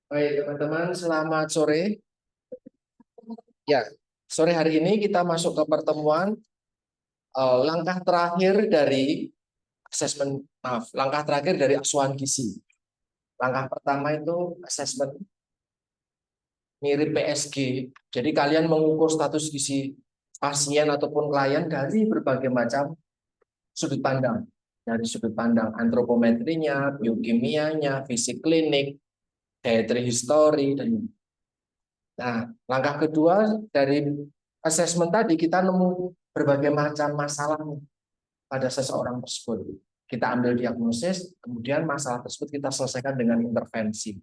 Baik, teman-teman, selamat sore. Ya, sore hari ini kita masuk ke pertemuan langkah terakhir dari asesmen, maaf, langkah terakhir dari asuhan gizi. Langkah pertama itu asesmen mirip PSG. Jadi kalian mengukur status gizi pasien ataupun klien dari berbagai macam sudut pandang. Dari sudut pandang antropometrinya, biokimianya, fisik klinik, dietary history, dan langkah kedua dari asesmen tadi kita nemu berbagai macam masalah pada seseorang tersebut. Kita ambil diagnosis, kemudian masalah tersebut kita selesaikan dengan intervensi.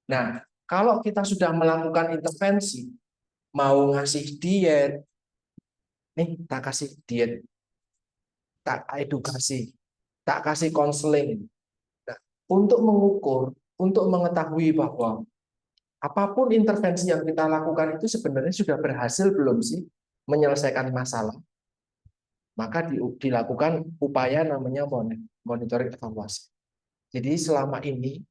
Nah, kalau kita sudah melakukan intervensi, mau ngasih diet, nih tak kasih diet, tak edukasi, tak kasih konseling. Nah, untuk mengukur, untuk mengetahui bahwa apapun intervensi yang kita lakukan itu sebenarnya sudah berhasil belum sih menyelesaikan masalah, maka dilakukan upaya namanya monitoring evaluasi. Jadi selama ini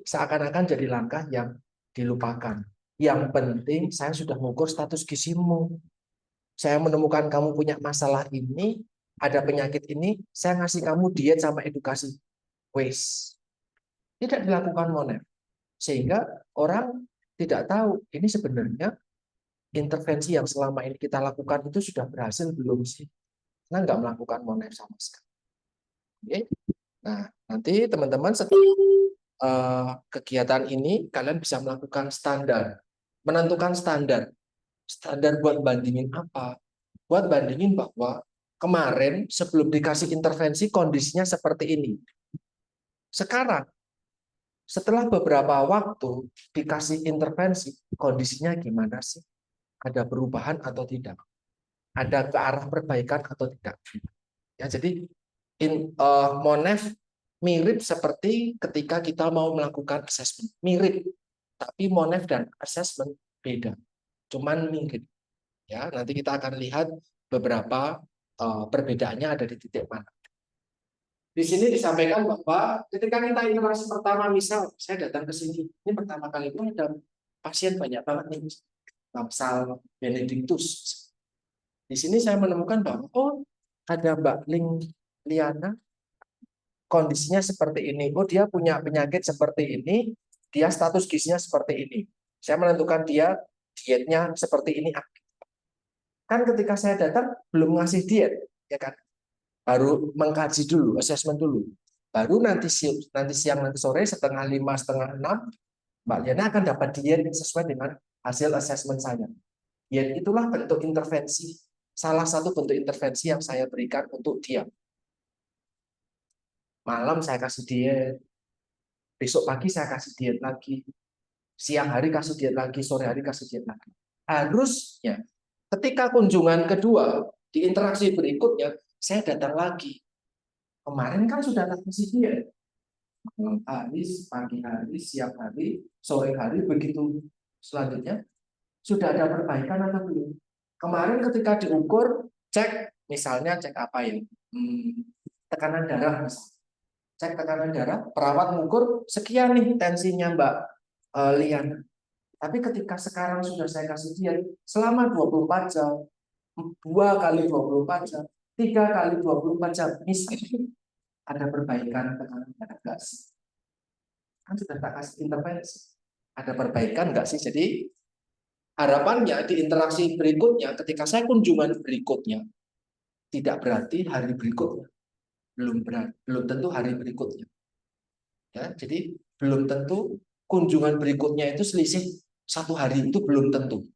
seakan-akan jadi langkah yang dilupakan. Yang penting saya sudah mengukur status gizimu. Saya menemukan kamu punya masalah ini, ada penyakit ini, saya ngasih kamu diet sama edukasi. Wes, tidak dilakukan monet. Sehingga orang tidak tahu ini sebenarnya intervensi yang selama ini kita lakukan itu sudah berhasil belum sih? Karena nggak melakukan monet sama sekali. Oke? Nah, nanti teman-teman setelah kegiatan ini kalian bisa melakukan standar, menentukan standar. Standar buat bandingin apa? Buat bandingin bahwa kemarin sebelum dikasih intervensi kondisinya seperti ini. Sekarang setelah beberapa waktu dikasih intervensi, kondisinya gimana sih? Ada perubahan atau tidak? Ada ke arah perbaikan atau tidak? Ya, jadi Monef mirip seperti ketika kita mau melakukan assessment. Mirip, tapi Monef dan assessment beda. Cuman mirip. Ya, nanti kita akan lihat beberapa perbedaannya ada di titik mana. Di sini disampaikan bahwa ketika kita interaksi pertama, misal saya datang ke sini, ini pertama kali itu ada pasien banyak banget nih, Sal Benedictus. Di sini saya menemukan bahwa ada Mbak Liana, kondisinya seperti ini. Oh, dia punya penyakit seperti ini, dia status gizinya seperti ini. Saya menentukan dia dietnya seperti ini. Kan ketika saya datang belum ngasih diet, ya kan? Baru mengkaji dulu, asesmen dulu. Baru nanti siang nanti sore setengah lima setengah enam Mbak Liana akan dapat diet sesuai dengan hasil asesmen saya. Diet itulah bentuk intervensi, salah satu bentuk intervensi yang saya berikan untuk dia. Malam saya kasih diet, besok pagi saya kasih diet lagi, siang hari kasih diet lagi, sore hari kasih diet lagi. Harusnya ketika kunjungan kedua di interaksi berikutnya saya datang lagi. Kemarin kan sudah kasih diet, malam hari, pagi hari, siang hari, sore hari, begitu selanjutnya sudah ada perbaikan atau belum? Kemarin ketika diukur, cek misalnya cek apa ya? Tekanan darah misalnya. Cek tekanan darah, perawat mengukur sekian nih tensinya Mbak Liana. Tapi ketika sekarang sudah saya kasih diet selama 24 jam, 2 kali 24 jam, 3 kali 24 jam, misalnya ada perbaikan tekanan darah nggak sih? Kan sudah tak kasih intervensi. Ada perbaikan nggak sih? Jadi harapannya di interaksi berikutnya, ketika saya kunjungan berikutnya, tidak berarti hari berikutnya, belum tentu hari berikutnya. Ya, jadi belum tentu kunjungan berikutnya itu selisih 1 hari itu belum tentu.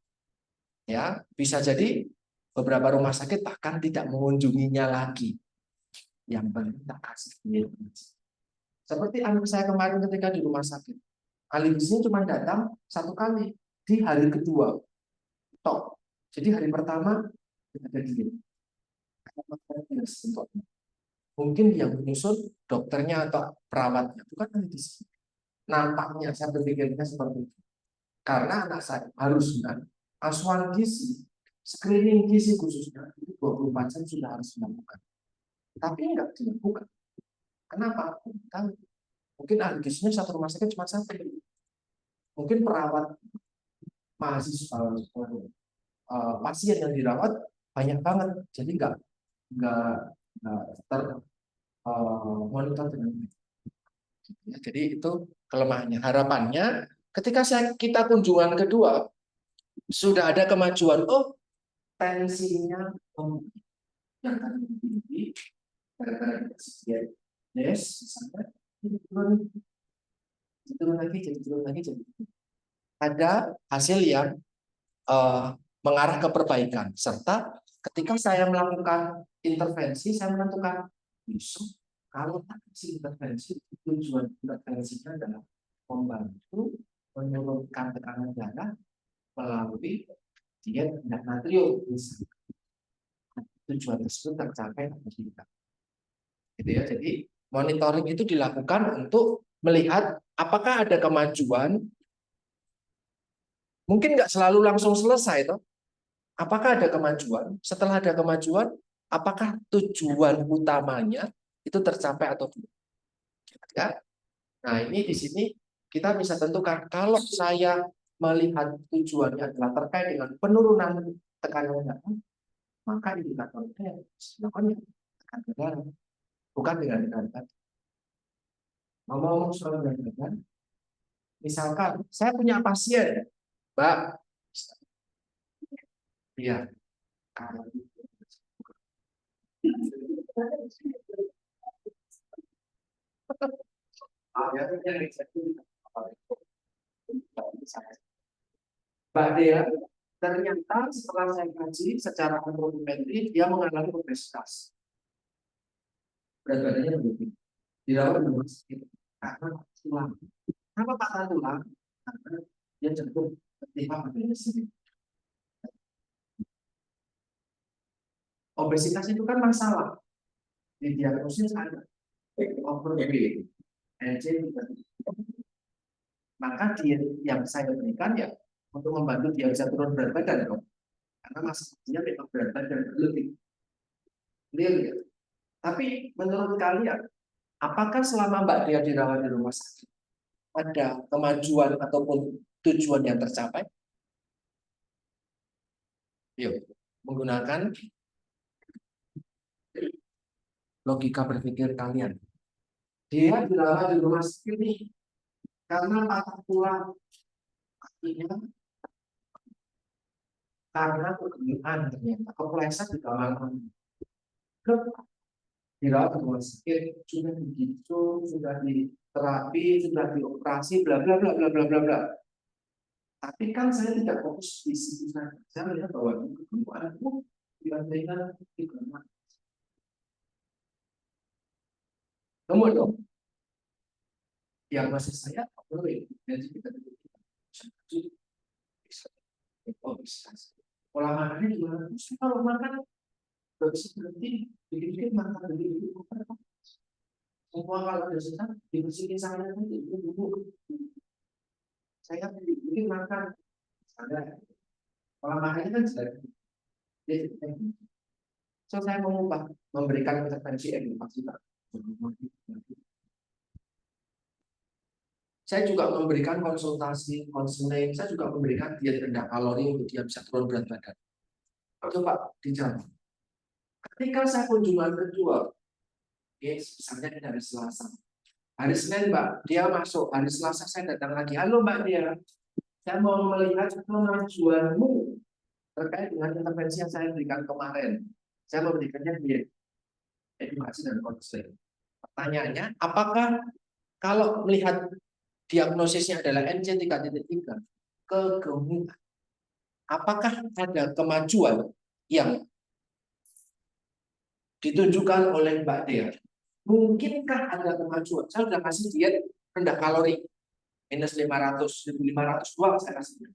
Ya, bisa jadi beberapa rumah sakit bahkan tidak mengunjunginya lagi. Yang penting tak kasih diet. Seperti anak saya kemarin ketika di rumah sakit, ahli gizinya cuma datang 1 kali di hari kedua. Tok. Jadi hari pertama ada diet. Mungkin yang menyusun dokternya atau perawatnya, bukan ahli gizi. Nampaknya saya berpikirnya seperti itu. Karena anak saya harusnya asuhan gizi, screening gizi khususnya itu 24 jam sudah harus dilakukan. Tapi enggak dilakukan. Kenapa? Tahu. Mungkin ahli gizinya satu rumah sakit cuma satu. Mungkin perawat mahasiswa, pasien yang dirawat banyak banget. Jadi nggak monitor dengan baik. Ya, jadi itu kelemahannya. Harapannya ketika kita kunjungan kedua sudah ada kemajuan. Oh, tensinya tinggi, gara-gara yes, misalnya turun lagi, jadi turun lagi, jadi ada hasil yang mengarah ke perbaikan. Serta ketika saya melakukan intervensi, saya menentukan besok kalau si intervensi, tujuan intervensinya adalah membantu menurunkan tekanan darah melalui diet rendah natrium. Tujuan tersebut tercapai atau tidak. Gitu ya. Jadi monitoring itu dilakukan untuk melihat apakah ada kemajuan. Mungkin nggak selalu langsung selesai, toh. Apakah ada kemajuan? Setelah ada kemajuan, apakah tujuan utamanya itu tercapai atau tidak? Ya. Nah, ini di sini kita bisa tentukan kalau saya melihat tujuannya adalah terkait dengan penurunan tekanan darah, maka indikatornya tekanan darah, bukan dengan tekanan darah. Ngomong soal berat badan, misalkan saya punya pasien, Mbak, iya, kalau Mbak Dea, ternyata setelah saya kaji secara antropometri, dia mengalami obesitas. Berat badannya lebih dirawat di rumah sakit karena tulang. Kenapa patah tulang? Karena dia cenderung ketimpa badannya sendiri. Obesitas itu kan masalah. Di diagnosis ada overweight, maka diet yang saya berikan ya untuk membantu dia bisa turun berat badan dong. Karena masalahnya memang berat badan berlebih. Clear ya? Tapi menurut kalian, apakah selama Mbak Dia dirawat di rumah sakit ada kemajuan ataupun tujuan yang tercapai? Yuk, menggunakan logika berpikir kalian. Dia dirawat di rumah sakit nih karena patah tulang kakinya, karena kegelian ternyata kepleset di kamar mandi. Dirawat di rumah sakit, sudah digicu, sudah diterapi, sudah dioperasi, bla bla bla bla bla bla bla. Tapi kan saya tidak fokus di situ saja. Saya melihat bahwa kekeluaran itu dibandingkan di kamar. Kemudian diagnosis saya overweight, jadi kita bisa pola makannya gimana? Kalau makan nggak bisa berhenti, dikit-dikit makan dikit-dikit. Semua kalau sudah susah dibersihin saya nanti dulu. Saya bikin makan, ada pola makannya kan sudah. So saya mengubah, memberikan intervensi edukasi. Saya juga memberikan konsultasi, konseling. Saya juga memberikan diet rendah kalori untuk dia bisa turun berat badan. Coba dijawab. Ketika saya kunjungan kedua, misalnya di hari Selasa, hari Senin Mbak, dia masuk. Hari Selasa saya datang lagi. Halo Mbak Dia, saya mau melihat kemajuanmu terkait dengan intervensi yang saya berikan kemarin. Saya memberikannya diet, edukasi dan konseling. Pertanyaannya, apakah kalau melihat diagnosisnya adalah NC3.3, kegemukan, apakah ada kemajuan yang ditunjukkan oleh Mbak Dea? Mungkinkah ada kemajuan? Saya sudah kasih diet rendah kalori, minus 500, 1.500 doang saya kasih.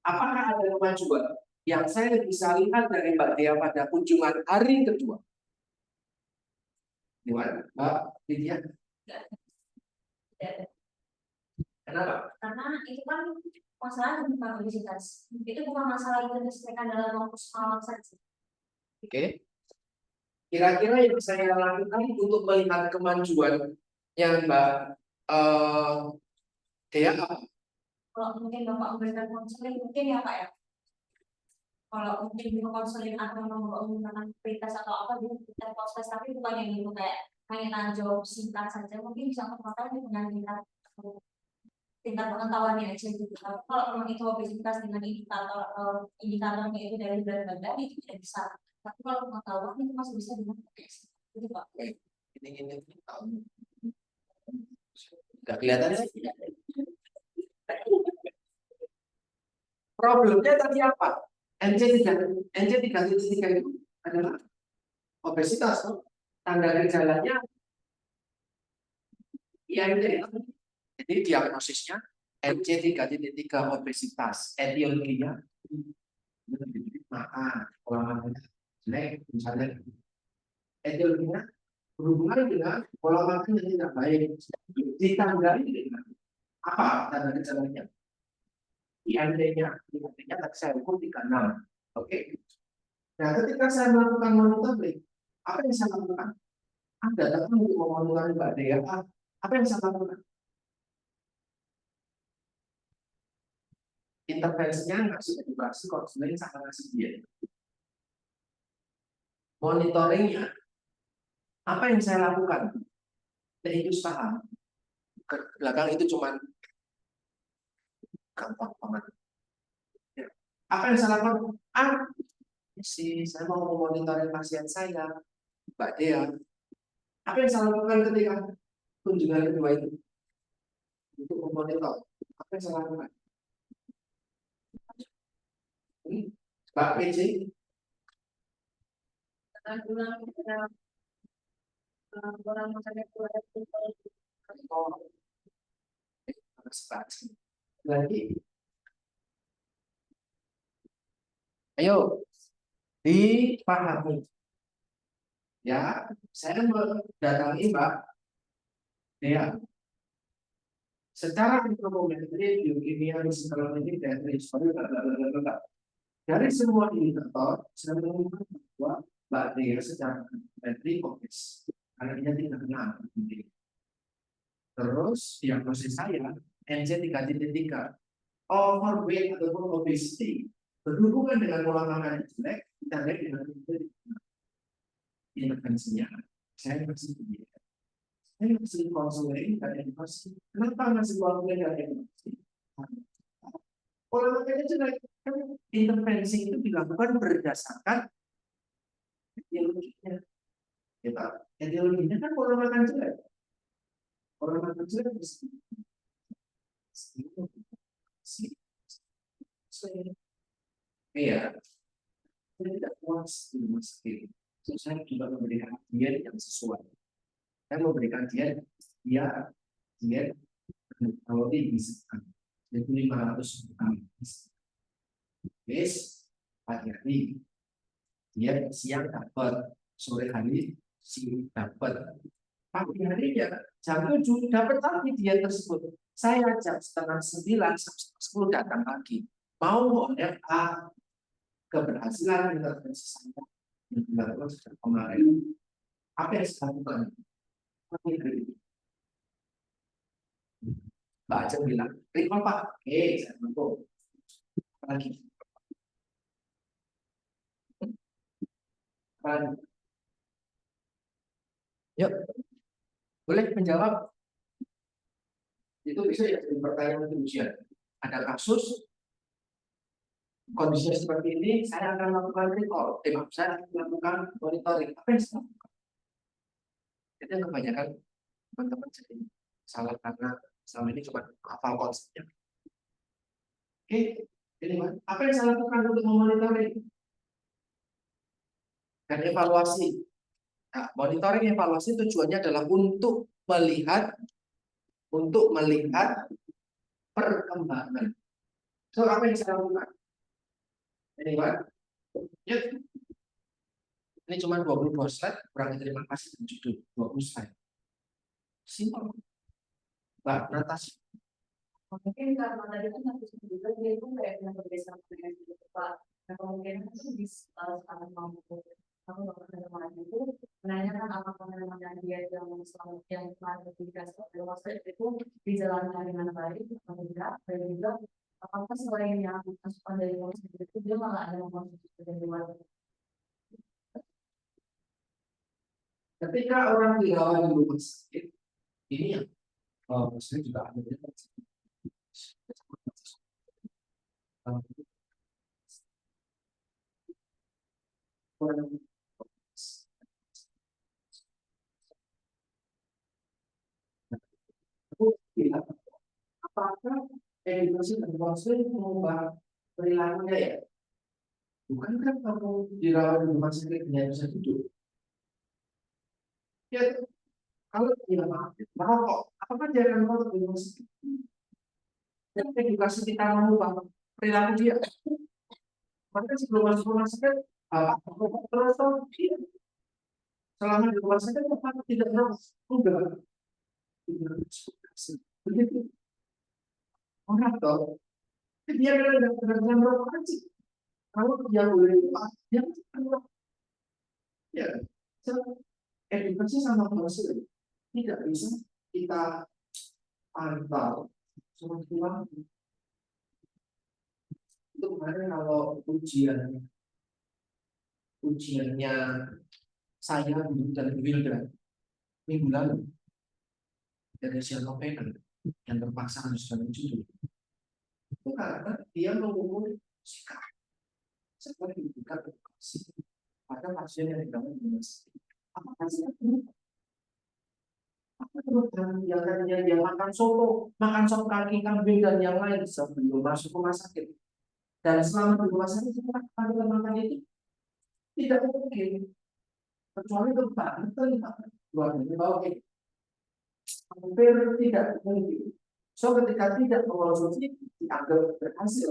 Apakah ada kemajuan yang saya bisa lihat dari Mbak Dea pada kunjungan hari kedua? Gimana, Mbak Lydia? Kenapa? Karena itu kan masalah bukan obesitas. Itu bukan masalah yang diselesaikan dalam waktu semalam saja. Oke. Kira-kira yang saya lakukan untuk melihat kemajuan yang Mbak Dia apa? Kalau mungkin Bapak memberikan konseling, mungkin ya Pak ya. Kalau mungkin juga konseling atau menggunakan prioritas atau apa gitu, kita proses tapi bukan yang gitu kayak hanya jawab singkat saja, mungkin bisa mengatakan dengan tingkat pengetahuannya aja gitu. Tapi kalau memang itu obesitas dengan indikatornya itu dari berat badan itu tidak bisa. Tapi kalau pengetahuan itu masih bisa dengan tes. Gitu Pak. Ini nggak kelihatan sih. Problemnya tadi apa? NC3 itu adalah obesitas. Tanda gejalanya IMD. Jadi diagnosisnya NC3 obesitas. Etiologinya makan, pola makan jelek, misalnya. Etiologinya berhubungan dengan pola makan yang tidak baik. Ditandai dengan apa tanda gejalanya? IMD-nya tadi saya ukur 36. Oke. Nah, ketika saya melakukan monitoring, apa yang saya lakukan? Anda datang untuk memonitor Mbak Dea, apa yang saya lakukan? Intervensinya ngasih edukasi, konseling, sama ngasih diet. Monitoringnya, apa yang saya lakukan? Itu paham. Ke belakang itu cuma gampang banget. Ya. Apa yang saya lakukan? Saya mau memonitoring pasien saya, Mbak Dea. Apa yang saya lakukan ketika kunjungan kedua itu? Untuk memonitor. Apa yang saya lakukan? Mbak PJ, Orang masyarakat lagi, ayo dipahami. Ya, saya mendatangi Mbak Dea. Secara antropometri, biokimia, psikologi, dan histori, dari semua indikator, saya menemukan bahwa Mbak Dea secara antropometri obes. Karena dia tidak kenal. Terus diagnosis saya NC3 overweight ataupun obesity berhubungan dengan pola makan yang jelek, ditandai dengan intervensinya. Saya masih begini. Saya masih konseling dan edukasi. Kenapa masih konseling dan edukasi? Pola makannya jelek. Intervensi itu dilakukan berdasarkan etiologinya. Ya, Pak. Etiologinya kan pola makan jelek. Pola makan jelek iya, saya tidak puas di rumah sakit. Saya juga memberikan diet yang sesuai. Saya memberikan diet, diet kalori misalkan, itu 500 gram. Yes, pagi hari diet siang dapat, sore hari siang dapat. Pagi hari ya jam 7 dapat lagi diet tersebut. Saya jam 8:30 sampai 10 datang lagi. Mau WFA keberhasilan intervensi saya yang dilakukan sejak kemarin. Apa yang saya lakukan? Mbak Ajeng bilang, recall Pak. Oke, saya bantu. Apalagi? Apalagi? Yuk, boleh menjawab. Itu bisa jadi pertanyaan ujian. Ada kasus kondisinya seperti ini, saya akan melakukan recall. Saya akan melakukan monitoring. Apa yang saya lakukan? Itu yang kebanyakan teman-teman jadi salah karena selama ini cuma hafal konsepnya. Oke, ini apa yang saya lakukan untuk memonitoring dan evaluasi? Nah, monitoring evaluasi tujuannya adalah untuk melihat perkembangan. So, apa yang saya lakukan? Ini Pak. Yuk. Ini cuma 22 slide, kurang terima kasih dan judul 20 slide. Simpel. Mbak, natasi. mungkin karena tadi kan harus juga dia itu kayak yang berbeda dengan Pak. Nah, kemungkinan itu bisa sangat mampu Aku teman itu menanyakan apakah memang dia yang klarifikasi maksudnya itu dijalankan dengan baik atau tidak, dan juga apakah selain yang masukan dari komisi itu dia malah ada komisi dari luar. Ketika orang dirawat di rumah sakit, ini yang saya juga ada apakah edukasi dan konseling mengubah perilakunya ya? Bukan kan kamu dirawat di rumah sakit hanya bisa duduk. Ya, kalau dia merokok, apakah dia akan merokok di rumah sakit? Dan edukasi kita mengubah perilaku dia. Maka sebelum masuk rumah sakit, terus dia selama di rumah sakit apakah tidak merokok? Enggak. Begitu. Orang tahu, dia tidak pernah merokok aja. Kalau dia boleh dia akan merokok. Ya, edukasi sama konseling tidak bisa kita pantau semua. Itu kemarin kalau ujiannya saya dulu dan Wilda minggu lalu dari Sianopen yang terpaksa harus dalam judul itu karena dia mengukur sikap seperti bukan edukasi pada pasien yang dirawat di rumah sakit. Apakah sikap berubah? Apa perubahan yang tadinya dia makan soto, makan sop kaki kambing dan yang lain sebelum masuk rumah sakit, dan selama di rumah sakit kita makan itu tidak mungkin kecuali lebaran keluarganya bawa hampir tidak mungkin. So ketika tidak mengonsumsi dianggap berhasil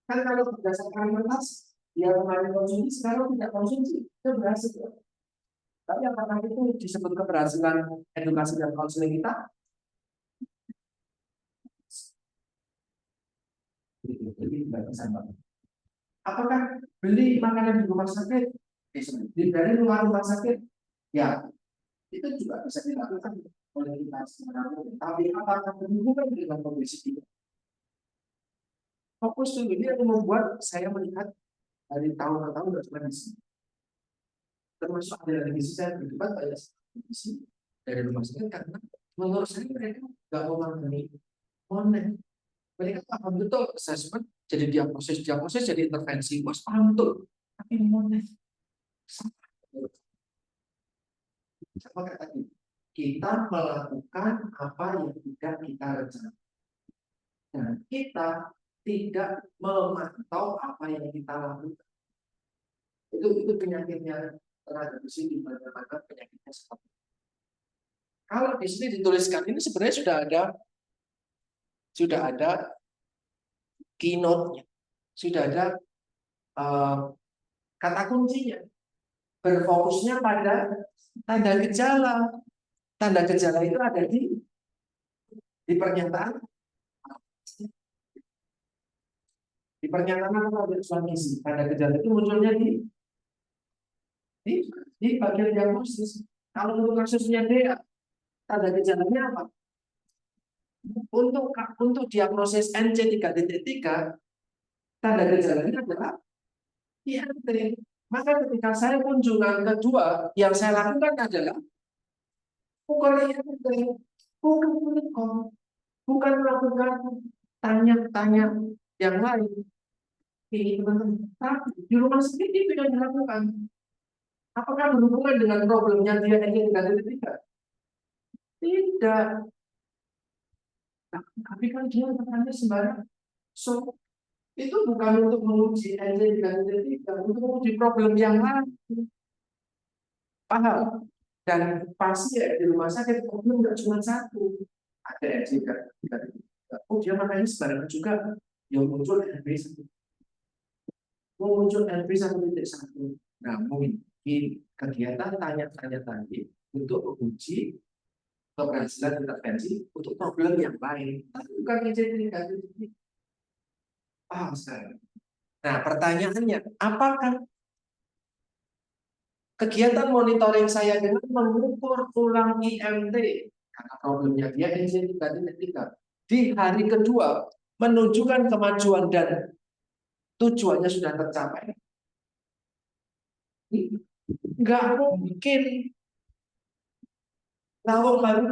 kan kalau berdasarkan mentalitas dia kemarin konsumsi sekarang tidak konsumsi itu berhasil. Tapi apakah itu disebut keberhasilan edukasi dan konseling kita? Jadi tidak bisa banget. Apakah beli makanan di rumah sakit dari luar rumah sakit? Ya, itu juga bisa dilakukan oleh kita sebenarnya. Tapi apakah berhubungan dengan kondisi kita? Fokus dulu ini yang membuat saya melihat dari tahun ke tahun bertransaksi. Termasuk ada lagi saya berdebat pada kondisi dari rumah sakit karena menurut saya mereka nggak mau menangani online. Mereka paham betul assessment, jadi diagnosis jadi intervensi, bos paham betul. Tapi online sama kayak tadi, kita melakukan apa yang tidak kita rencanakan. Dan kita tidak memantau apa yang kita lakukan. Itu penyakitnya tenaga besi di mana-mana penyakitnya seperti itu. Kalau di sini dituliskan ini sebenarnya sudah ada keynote-nya, sudah ada kata kuncinya. Berfokusnya pada tanda gejala. Tanda gejala itu ada di pernyataan. Di pernyataan apa gizi. Tanda gejala itu munculnya di bagian diagnosis. Kalau untuk kasusnya dia, tanda gejalanya apa? Untuk diagnosis NC3.3, tanda gejalanya adalah IRT. Maka ketika saya kunjungan kedua, yang saya lakukan adalah bukan IRT, bukan melakukan tanya-tanya yang lain. Ini teman-teman, tapi di rumah sakit itu yang dilakukan. Apakah berhubungan dengan problemnya dia NC3.3? Tidak. Tapi kan dia bertanya sembarang. So, itu bukan untuk menguji NC3.3, untuk menguji problem yang lain. Paham? Dan pasti ya, di rumah sakit problem nggak cuma satu. Ada NC3.3. Oh, dia makanya sebarang juga yang muncul NP1. Muncul NP1.1. Nah, mungkin kegiatan tanya-tanya tadi untuk menguji keberhasilan intervensi untuk problem yang lain. Tapi bukan NC3.3. Paham sekarang? Nah, pertanyaannya, apakah Kegiatan monitoring saya dengan mengukur tulang IMT karena problemnya dia NC 3.3 di hari kedua menunjukkan kemajuan dan tujuannya sudah tercapai. Nggak mungkin. Kalau baru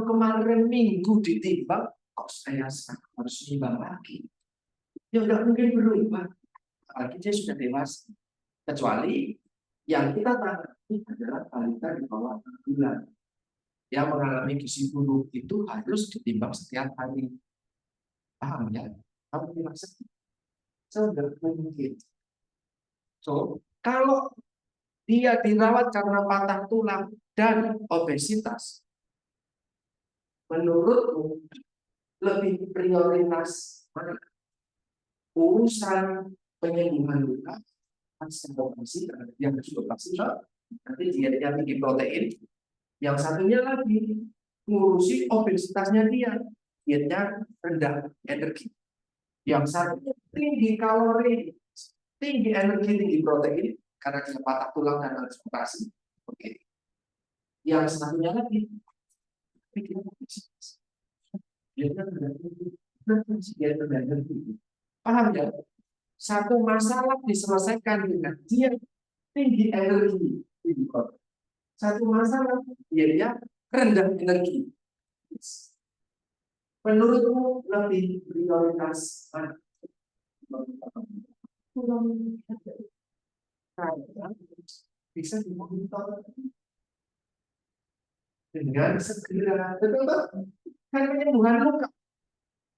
kemarin minggu ditimbang, kok saya harus nimbang lagi? Ya nggak mungkin berubah. Apalagi dia sudah dewasa. Kecuali yang kita tangani adalah balita di bawah 6 bulan. Yang mengalami gizi buruk itu harus ditimbang setiap hari. Paham ya? Kamu dewasa? Sudah mungkin. So, kalau dia dirawat karena patah tulang dan obesitas, menurutmu lebih prioritas mana? Urusan penyembuhan luka pasca operasi yang sudah pasti nanti dietnya tinggi protein, yang satunya lagi ngurusi obesitasnya dia, dietnya rendah energi, yang satunya tinggi kalori, tinggi energi, tinggi protein karena dia patah tulang dan harus operasi. Oke. Yang satunya lagi pikiran obesitas, dietnya rendah energi. Paham ya? Satu masalah diselesaikan dengan dia tinggi energi, tinggi protein. Satu masalah dia rendah energi. Menurutmu lebih prioritas mana? Bisa dimonitor dengan segera. Betul tak? Kan penyembuhan luka.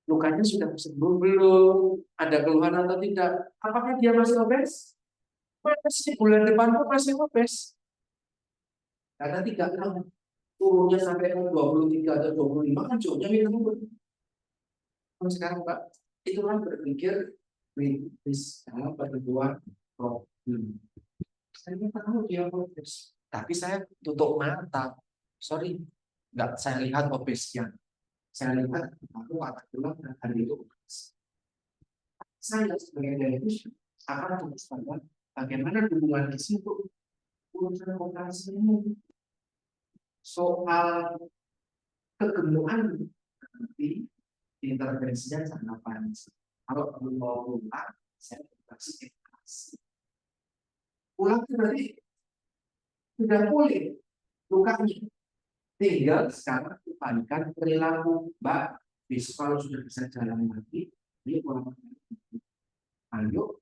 Lukanya sudah sembuh belum? Ada keluhan atau tidak? Apakah dia masih obes? Masih, bulan depan pun masih obes. Karena tidak tahu turunnya sampai 23 atau 25 kan jauhnya minum. Sekarang Pak, itulah berpikir kritis dalam pertemuan problem. Saya tahu dia obes, tapi saya tutup mata. Sorry, nggak saya lihat obesnya. Saya lihat aku patah tulang dan hari itu obes. Saya sebagai dietitian akan terus pada bagaimana hubungan di situ urusan operasi ini. Soal kegemukan nanti intervensinya sangat panjang. Kalau belum mau pulang, saya kasih edukasi. Pulang itu berarti sudah pulih lukanya. Tinggal sekarang kembalikan perilaku, Mbak. Besok kalau sudah bisa jalan lagi, dia pulang. Ayo,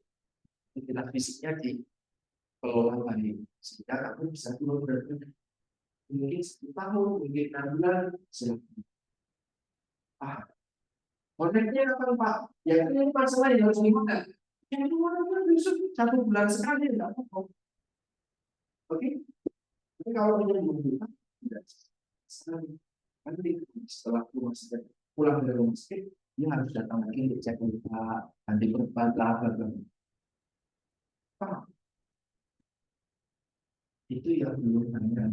aktivitas fisiknya dikelola baik sehingga kamu bisa turun berat mungkin 1 tahun, mungkin 6 bulan, silakan. Paham? Koneknya apa Pak? Ya ini masalah yang harus dimakan. Yang dimana besok 1 bulan sekali enggak apa-apa. Oke? Tapi kalau menyembuhkan tidak sekali. Nanti setelah pulang dari rumah sakit, dia harus datang lagi untuk cek luka, ganti perban, bla. Paham? Itu yang belum hanya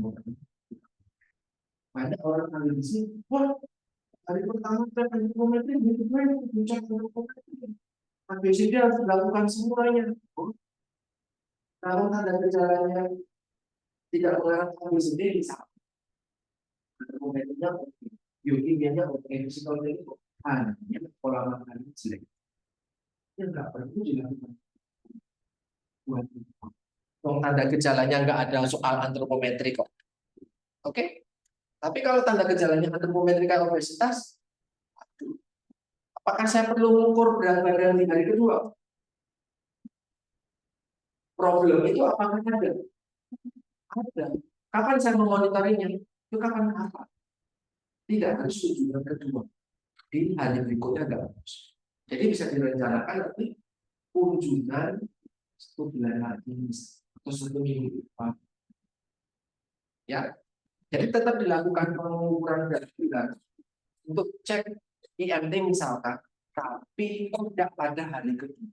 banyak orang kali di sini, wah hari pertama cek antropometri gitu gue cek antropometri. Habis itu harus dilakukan semuanya. Kalau tanda gejalanya tidak mengarah ke habis sendiri, bisa. Antropometrinya oke, biokimianya oke, psikologi itu hanya pola makan jelek. Yang nggak perlu dilakukan. Tanda gejalanya nggak ada soal antropometri kok. Oke? Tapi kalau tanda gejalanya antropometri kayak obesitas, apakah saya perlu mengukur berat badan di hari kedua? Problem itu apakah ada? Ada. Kapan saya memonitorinya? Itu kapan? Tidak harus tujuan kedua. Di hari berikutnya nggak harus. Jadi bisa direncanakan nanti kunjungan 1 bulan lagi atau 1 minggu depan. Ya, jadi tetap dilakukan pengukuran berat badan untuk cek IMT misalkan, tapi tidak pada hari kedua.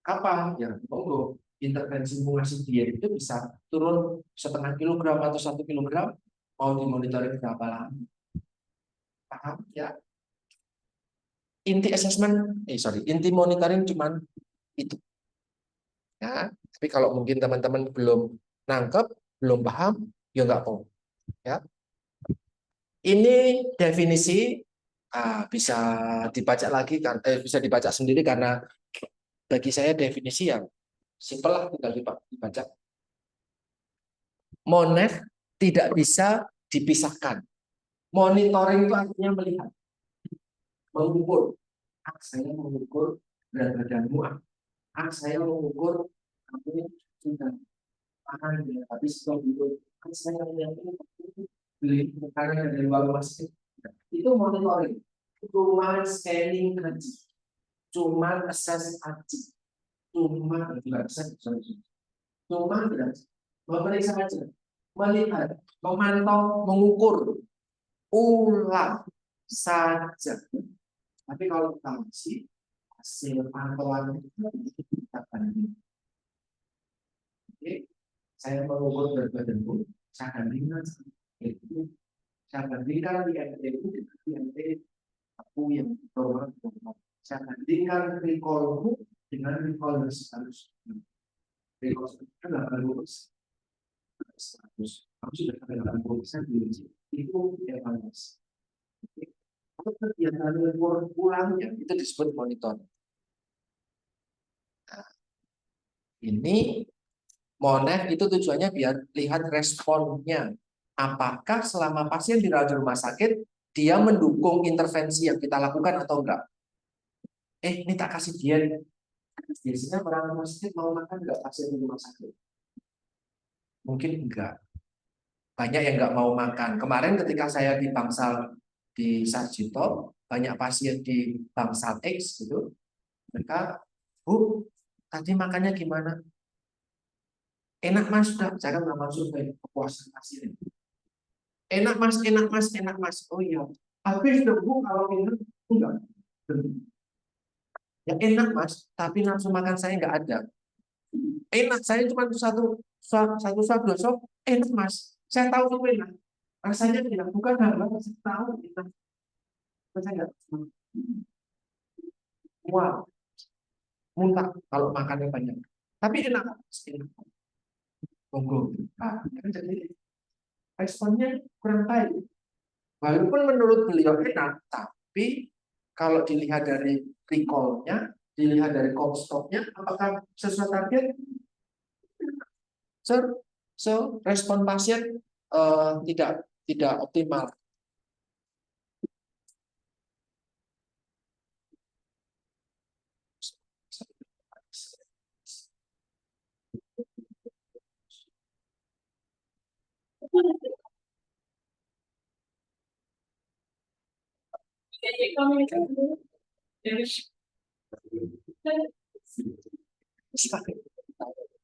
Kapan? Ya, monggo. Intervensi ngasih diet itu bisa turun 0,5 kilogram atau 1 kilogram, mau dimonitoring berapa lama. Paham? Ya. Inti monitoring cuman itu. Ya, tapi kalau mungkin teman-teman belum nangkep, belum paham, ya nggak apa. Ya, ini definisi bisa dibaca lagi kan, bisa dibaca sendiri karena bagi saya definisi yang simpel lah, tinggal dibaca. Monef tidak bisa dipisahkan. Monitoring itu artinya melihat, mengukur. Saya mengukur berat badanmu. Saya mengukur kamu sudah makan ya, tapi setelah itu saya melihat beli makanan dari luar masjid. Itu monitoring. Cuma scanning aja, cuma assess aja, cuma memeriksa aja, melihat, memantau, mengukur, ulang saja. Tapi kalau kita masih hasil pantauan itu kita banding. Oke, saya mengukur berat badanmu, saya bandingkan itu, saya bandingkan di MTU dengan di MTU aku yang normal. Saya bandingkan recallmu dengan recall yang seharusnya. Recall itu 80%. 100. Aku sudah sampai 80% itu evaluasi. Kalau kegiatan ulangnya itu disebut monitor. Nah, ini Monef itu tujuannya biar lihat responnya. Apakah selama pasien dirawat di rumah sakit, dia mendukung intervensi yang kita lakukan atau enggak? Ini tak kasih dia. Biasanya orang rumah sakit mau makan enggak pasien di rumah sakit? Mungkin enggak. Banyak yang enggak mau makan. Kemarin ketika saya di Bangsal di Sarjito, banyak pasien di Bangsal X gitu. Mereka, Bu, tadi makannya gimana? Enak mas, sudah saya nggak masuk ke kepuasan pasien. Enak mas, enak mas, enak mas. Oh iya, habis debu kalau enak enggak. Ya enak mas, tapi nafsu makan saya nggak ada. Enak, saya cuma satu suap dua suap. Enak mas, saya tahu itu enak. Rasanya tidak bukan hal saya tahu enak. Saya nggak wow, muntah kalau makannya banyak. Tapi enak, enak. Monggo. Jadi responnya kurang baik. Walaupun menurut beliau enak, tapi kalau dilihat dari recall-nya, dilihat dari stop-nya, apakah sesuai target? So, respon pasien tidak optimal.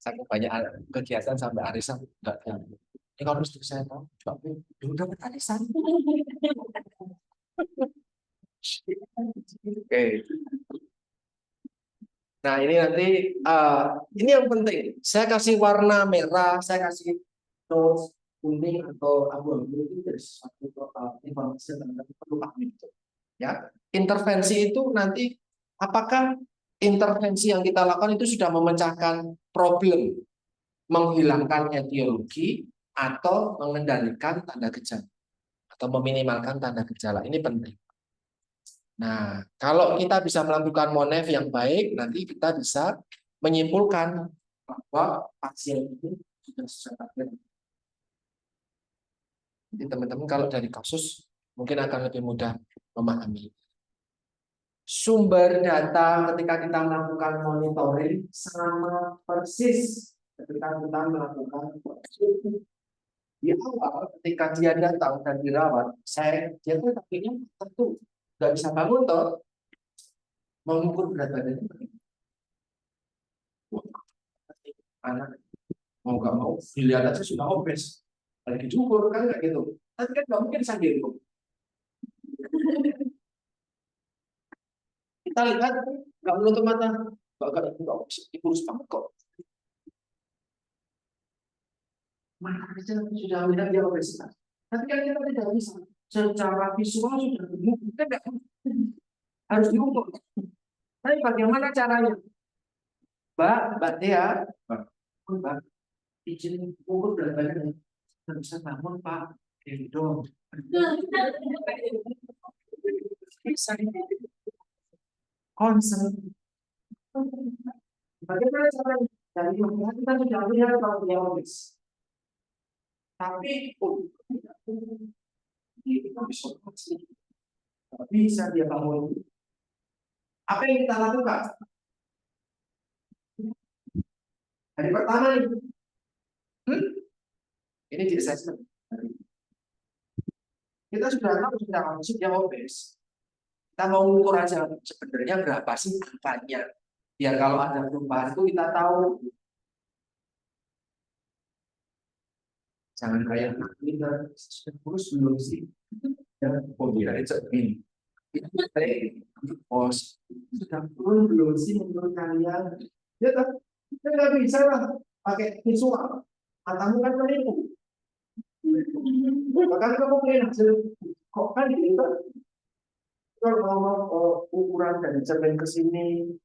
Sangat banyak kegiatan sampai arisan enggak tahu. Ini kalau istri saya tahu, tapi udah dapat arisan. Oke. Nah ini nanti ini yang penting. Saya kasih warna merah, saya kasih notes kuning atau abu-abu itu dari suatu informasi yang perlu pahami. Ya, intervensi itu nanti apakah intervensi yang kita lakukan itu sudah memecahkan problem, menghilangkan etiologi atau mengendalikan tanda gejala atau meminimalkan tanda gejala. Ini penting. Nah, kalau kita bisa melakukan monef yang baik, nanti kita bisa menyimpulkan bahwa pasien ini sudah sesuai target. Jadi teman-teman kalau dari kasus mungkin akan lebih mudah memahami. Sumber data ketika kita melakukan monitoring sama persis ketika kita melakukan di awal ketika dia datang dan dirawat, dia tuh takutnya tentu nggak bisa bangun toh, mengukur berat badannya. Anak mau nggak mau dilihat aja sudah obes, lagi cukur kan nggak gitu. Tapi kan nggak mungkin sambil kita lihat nggak menutup mata, nggak kurus banget kok. Mana aja sudah melihat dia obesitas. Tapi kan kita tidak bisa secara visual sudah gemuk, kita nggak. Harus diukur. Tapi bagaimana caranya? Mbak Dea, Mbak, izin ukur berat badan. Nggak bisa bangun, Pak. Gendong. Bisa concern. Bagaimana cara dari yang kita sudah lihat kalau dia obes. Tapi kita bisa dia bangun. Apa yang kita lakukan? Hari pertama nih, ini di assessment. Kita sudah tahu sudah masuk dia obes. Kita mau ukur aja sebenarnya berapa sih angkanya. Biar kalau ada perubahan itu kita tahu. Jangan kayak kita terus belum sih. Ya, kira ini. Oh, sudah turun belum sih menurut kalian? Ya kan? Kita nggak bisa lah pakai visual. Matamu kan menipu. Bahkan kamu pengen hasil kok kan gitu. Kalau mau ukuran dari cermin ke sini,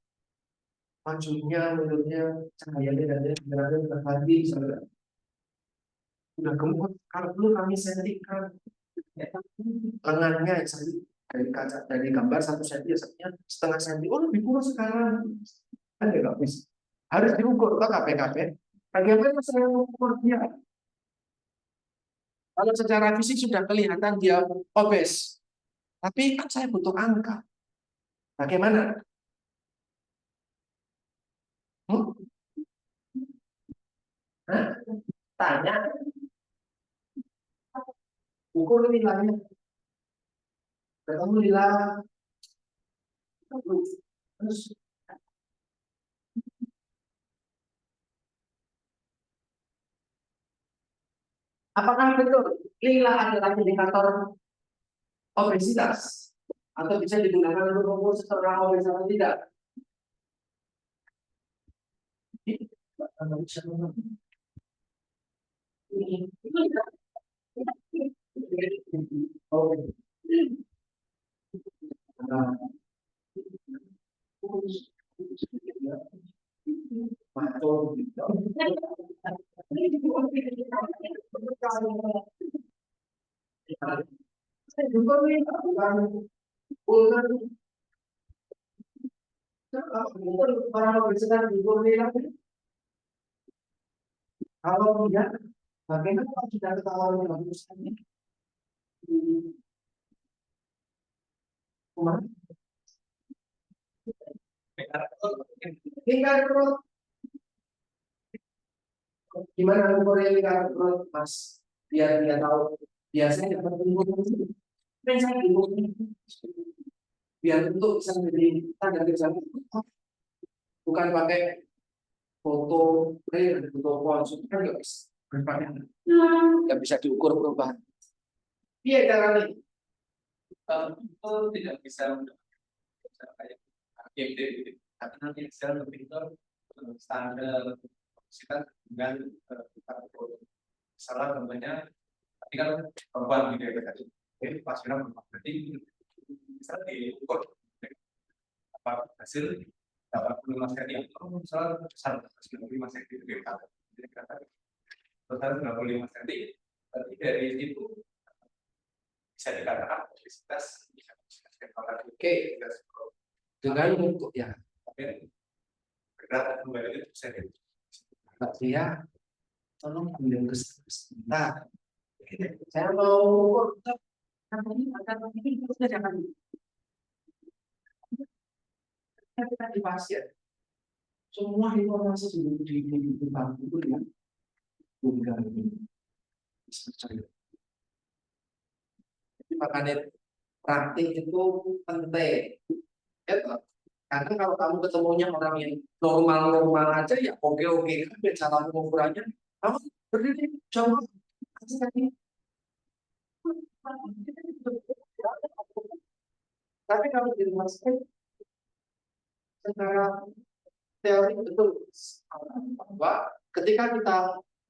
majunya, menurutnya cahayanya dan derajat terhati, sudah gemuk. Kalau dulu kami sentikan lengannya dari kaca dari gambar 1 senti, setengah senti. Oh lebih kurang sekarang. Kan nggak bisa. Harus diukur ke KPKP. Bagaimana saya mengukur dia? Kalau secara fisik sudah kelihatan dia obes, tapi kan saya butuh angka. Bagaimana? Hah? Tanya, ukur nilainya. Ketemu nilai. Terus apakah betul lila adalah indikator obesitas atau bisa digunakan untuk mengukur seseorang obes atau tidak? Oke. Kalau tidak, bagaimana kalau sudah ketahuan yang bagusnya? Lingkar perut. Gimana ukurnya lingkar perut, Mas? Biar dia tahu. Biasanya dapat info. Saya biar untuk bisa menjadi tanda kerja, bukan pakai foto real, foto ponsel kan nggak bisa berpakai, nggak bisa diukur perubahan. Iya caranya. Itu tidak bisa kayak GMD, tapi nanti bisa lebih ke standar kita dengan salah namanya, tapi kan perempuan gitu ya tadi. Jadi pas perempuan berarti bisa diukur apa hasil 85 cm atau misalnya besar 95 cm itu jadi kata total 95 cm. Tapi dari situ bisa dikatakan obesitas. Oke, dengan untuk ya berat kembali itu bisa dia tolong ambil sebentar. Saya mau jangan kita di pasien. Semua informasi di tentang itu ya tunggal ini percaya. Jadi makanya praktik itu penting. Ya, karena kalau kamu ketemunya orang yang normal-normal aja ya oke-oke kan cara pengukurannya kamu berdiri jauh. Tapi kalau di rumah sakit secara teori betul bahwa ketika kita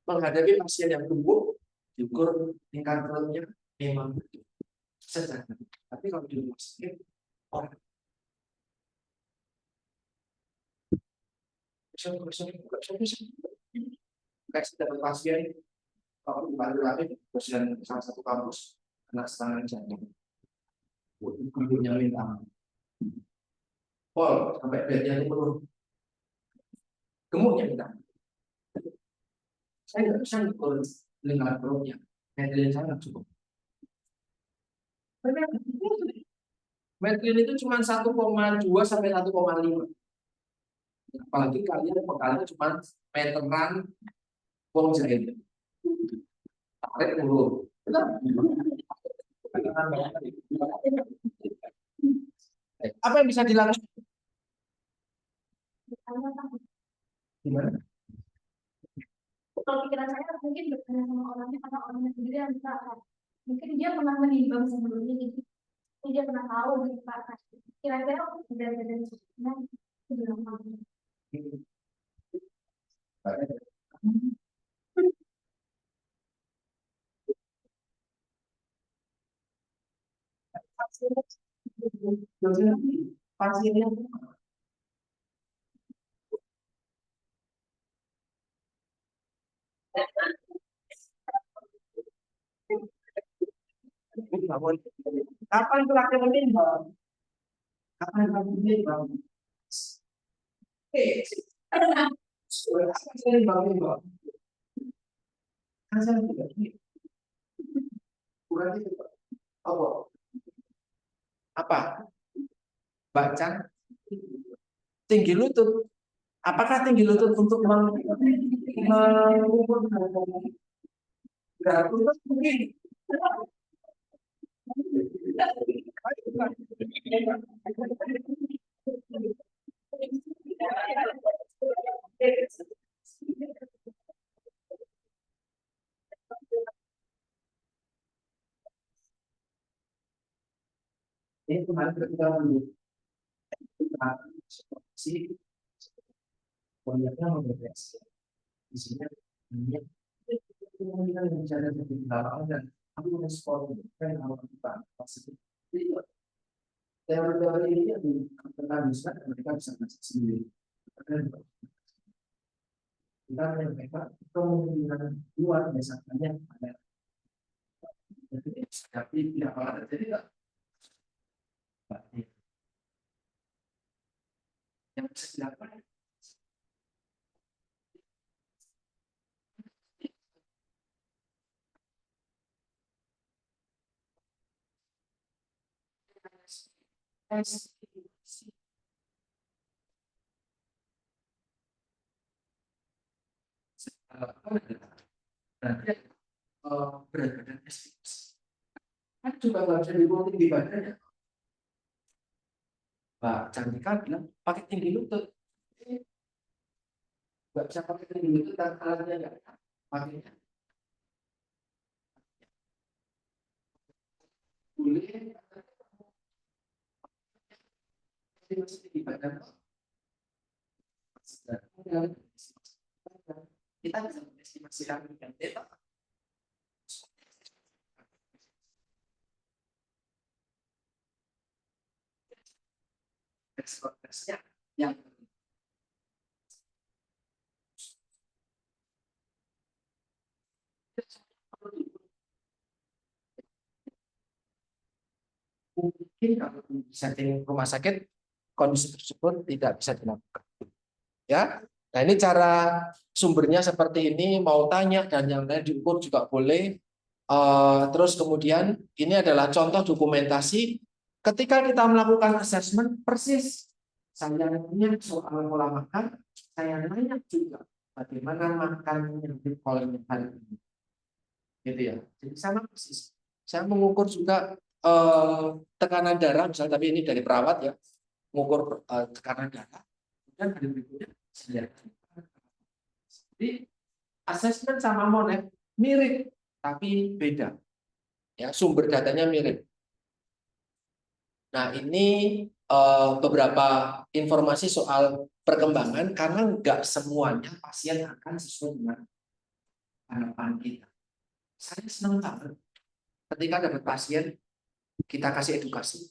menghadapi pasien yang tumbuh diukur tingkat perutnya memang sederhana. Tapi kalau di rumah sakit orang Kayak dapat pasien, kalau kembali pasien salah satu kampus kena serangan jantung, gurunya minta, Pol sampai bednya itu turun, gemuknya minta, saya nggak bisa ngukur lingkaran perutnya, metilin saya nggak cukup. Metilin itu cuma 1,2 sampai 1,5. Apalagi kalian pekalnya cuma meteran wong jahit. Tarik dulu. Apa yang bisa dilakukan? Gimana? Kalau pikiran saya mungkin bertanya sama orangnya karena orangnya sendiri yang bisa, mungkin dia pernah menimbang sebelumnya gitu, dia pernah tahu gitu Pak. Kira-kira dari sebelumnya itu bilang apa? Pasiennya kapan terakhir menimbang? Kapan terakhir menimbang? Menimbang. Kan saya tidak kurang itu. Apa? Baca tinggi lutut. Apakah tinggi lutut untuk mengukur berat lutut mungkin? Ini kemarin kita si banyaknya mendeteksi di sini kita bicara lebih dalam dan aku respon kan kalau kita pasti teori-teori ini yang kita bisa mereka bisa baca sendiri. Kita menyampaikan kemungkinan luar biasanya ada. Tapi tidak ada jadi tidak. Yang bisa dilakukan berat badan estimasi kan juga nggak bisa diukur tinggi badannya. Mbak Cantika bilang pakai tinggi lutut, nggak bisa pakai tinggi lutut dan alatnya nggak pakainya boleh masih tinggi badan kita bisa mengestimasi dengan data ekspresinya yang mungkin kalau di setting rumah sakit kondisi tersebut tidak bisa dilakukan. Ya, nah ini cara sumbernya seperti ini. Mau tanya dan yang lain diukur juga boleh. Terus kemudian ini adalah contoh dokumentasi ketika kita melakukan assessment persis. Saya nanya soal pola makan, saya nanya juga bagaimana makan yang oleh hari ini. Gitu ya. Jadi sama persis. Saya mengukur juga tekanan darah, misalnya tapi ini dari perawat ya, mengukur tekanan darah. Dan hari berikutnya saya lihat. Jadi assessment sama Monet mirip tapi beda. Ya, sumber datanya mirip. Nah, ini beberapa informasi soal perkembangan karena nggak semuanya pasien akan sesuai dengan harapan kita. Saya senang banget ketika dapat pasien kita kasih edukasi.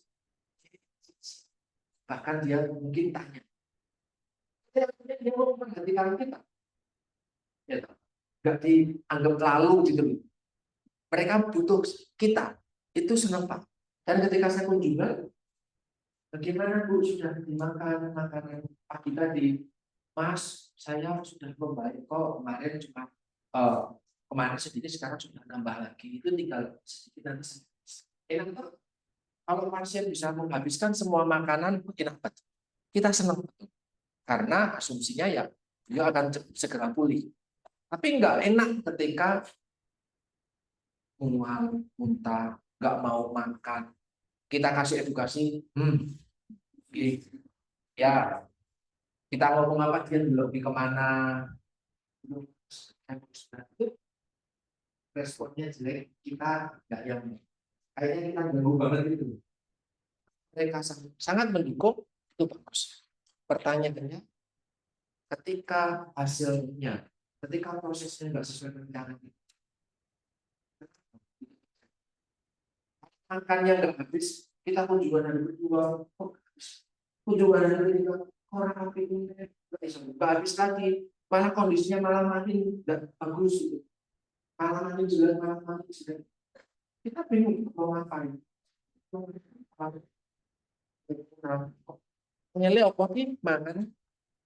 Bahkan dia mungkin tanya, Dia mau memperhatikan kita, ya, nggak dianggap lalu gitu loh. Mereka butuh kita, itu senang Pak. Dan ketika saya kunjungan, bagaimana Bu, sudah dimakan makanan pagi tadi? Mas, saya sudah membaik kok. Kemarin cuma kemarin sedikit, sekarang sudah nambah lagi. Itu tinggal sedikit nanti. Enak tuh. Kalau pasien bisa menghabiskan semua makanan, enak banget. Kita senang betul. Karena asumsinya ya dia akan segera pulih. Tapi nggak enak ketika mual, muntah, nggak mau makan. Kita kasih edukasi, ya kita ngomong apa dia lebih kemana, itu responnya jelek, kita nggak yang kayaknya kita ganggu banget itu. Mereka sangat mendukung, itu bagus. Pertanyaannya, ketika hasilnya, ketika prosesnya nggak sesuai dengan makannya nggak habis, kita kunjungan hari kedua, kunjungan hari kedua, orang aktifnya nggak habis lagi, malah kondisinya malah makin nggak bagus, malah makin jelek, malah makin jelek. Kita bingung mau ngapain. Nyele apa sih makan?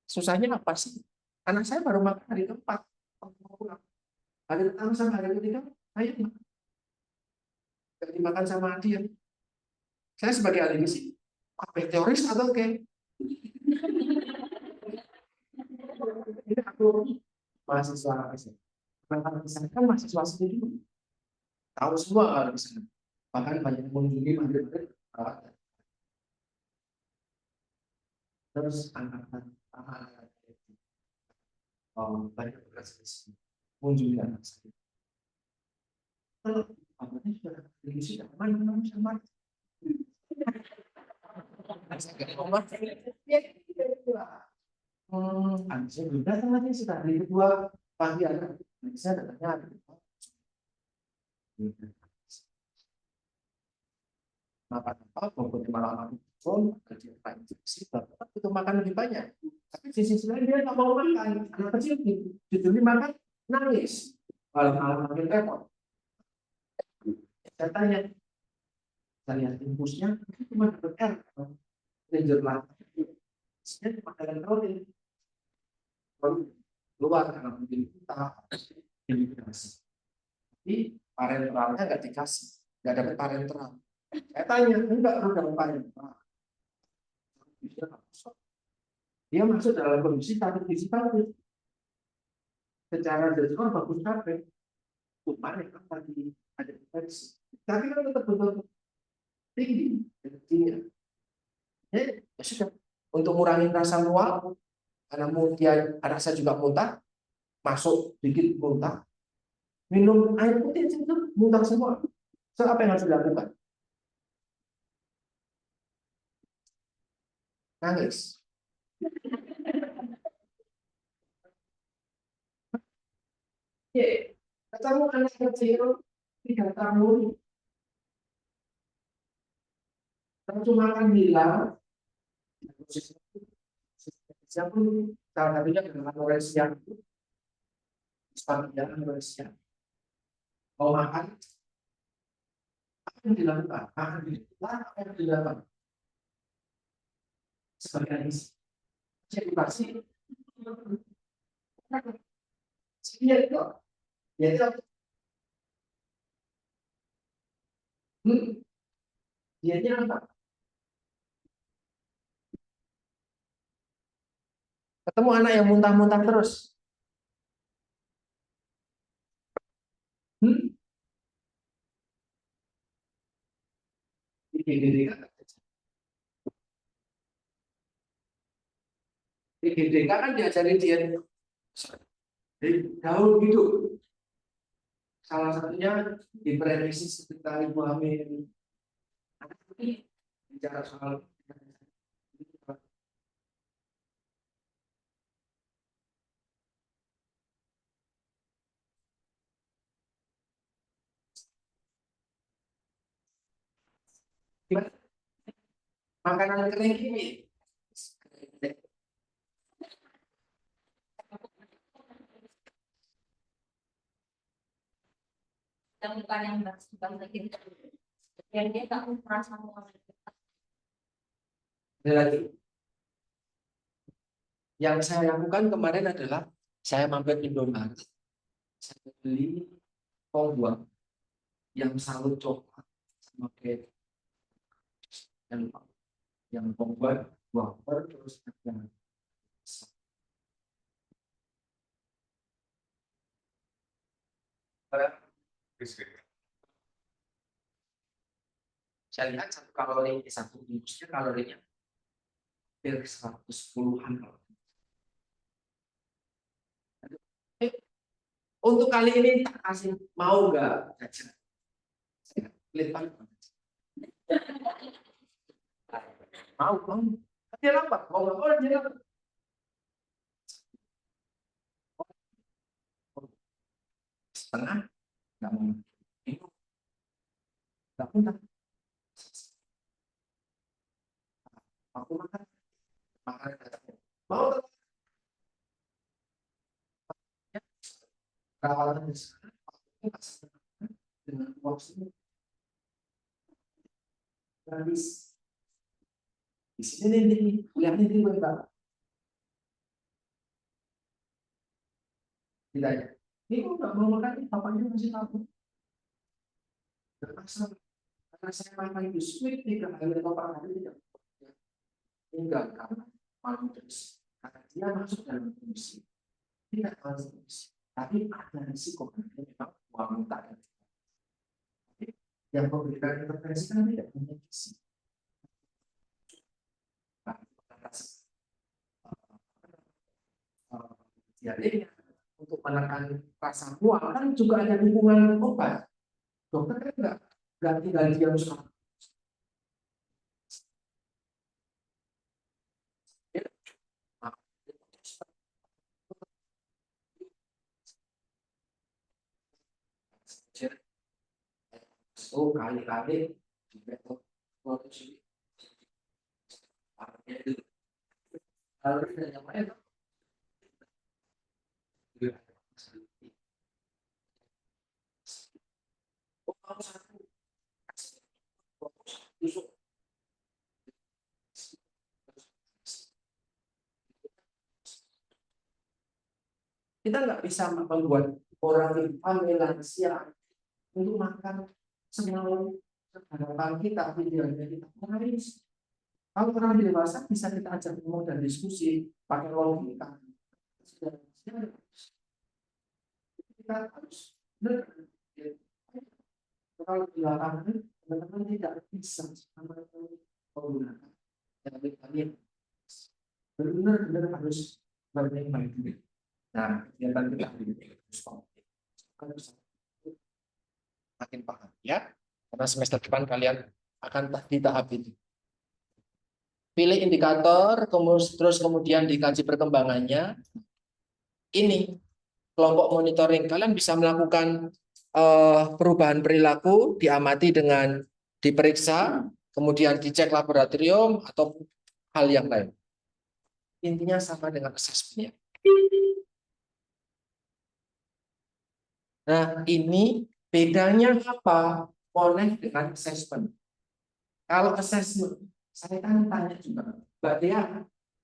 Susahnya apa sih? Anak saya baru makan hari keempat. Hari pertama sama hari ketiga, ayo nggak dimakan sama dia. Saya sebagai ahli gizi, apa teoris atau kayak ini aku mahasiswa SMA. Saya kan mahasiswa sendiri, tahu semua hal di sana. Bahkan banyak mengunjungi materi terus angkatan banyak tugas di sini. Mengunjungi anak saya. Kalau apanya sudah diisi, aman sama. Saya nggak ngomong. Saya belum datang lagi sudah hari kedua pagi anak. Saya datangnya hari kedua. Apa maupun malam pun kerja injeksi, bapak itu makan lebih banyak. Tapi sisi lain dia nggak mau makan. Anak kecil dibeli makan nangis. Malam-malam makin repot. Saya tanya, saya lihat infusnya cuma dapat R, ranger lah. Saya makanan protein. Keluar karena mungkin kita dikasih. Tapi parenteralnya nggak dikasih, nggak dapat parenteral. Saya tanya, enggak perlu dapat parenteral. Dia masuk dalam kondisi takut disipatif. Secara jadwal bagus kabeh. Cuma kan tadi ada infeksi. Tapi kan tetap betul tinggi energinya. Ya sudah. Untuk mengurangi rasa mual, karena kemudian rasa juga muntah, masuk sedikit muntah, minum air putih itu muntah semua. So, apa yang harus dilakukan? Nangis. Ya, ketemu anak kecil 3 tahun, langsung makan hilang. Siapa pun salah satunya dengan anoreksia, sepatutnya anoreksia. Mau makan, apa yang dilakukan? Makan di luar, apa yang dilakukan? Sebagai edukasi, dia itu, dia itu, dia apa? Ketemu anak yang muntah-muntah terus, di GDK kan diajari dia jauh gitu. Salah satunya diprediksi sekitar ibu hamil. Bicara soal makanan kering ini, yang bukan yang bahasa gitu. Dan dia tak merasa mau Ada lagi. Yang saya lakukan kemarin adalah saya mampir Indomaret, saya beli pongbuang yang salut coklat sama kayak yang pongbuang wafer terus ada saya lihat satu kalori satu bungkusnya kalorinya hampir 110-an kalori. Untuk kali ini tak kasih mau nggak jajan? Saya lihat mau dia lapar mau nggak mau dia lapar setengah nggak mau minum nggak pun aku makan mau kawalan dengan porsi habis di sini nih kuliahnya di mana tidak ya ini kok nggak mau makan bapaknya masih tahu terpaksa karena saya makan biskuit 3 kali atau 4 kali tidak enggak karena malu terus karena dia masuk dalam kondisi tidak harus kondisi tapi ada risiko karena memang uang tak ada yang memberikan intervensi kan tidak punya visi jadi untuk menekan rasa mual kan juga ada dukungan obat dokter kan nggak tinggal diam sekarang oh kali-kali juga tuh waktu sini kalau yang lain kita nggak bisa membuat orang lansia untuk makan semau harapan kita idealnya kita harus kalau orang dewasa bisa kita ajak ngomong dan diskusi pakai logika kita harus benar kalau di lapangan teman-teman tidak bisa menggunakan yang benar-benar harus bermain baik. Nah, kegiatan kita harus makin paham ya. Karena semester depan kalian akan di tahap itu. Pilih indikator, terus kemudian dikaji perkembangannya. Ini kelompok monitoring. Kalian bisa melakukan perubahan perilaku, diamati dengan diperiksa, kemudian dicek laboratorium atau hal yang lain. Intinya sama dengan asesmennya. Nah, ini bedanya apa? Monet dengan assessment. Kalau assessment, saya kan tanya juga, Mbak Dea,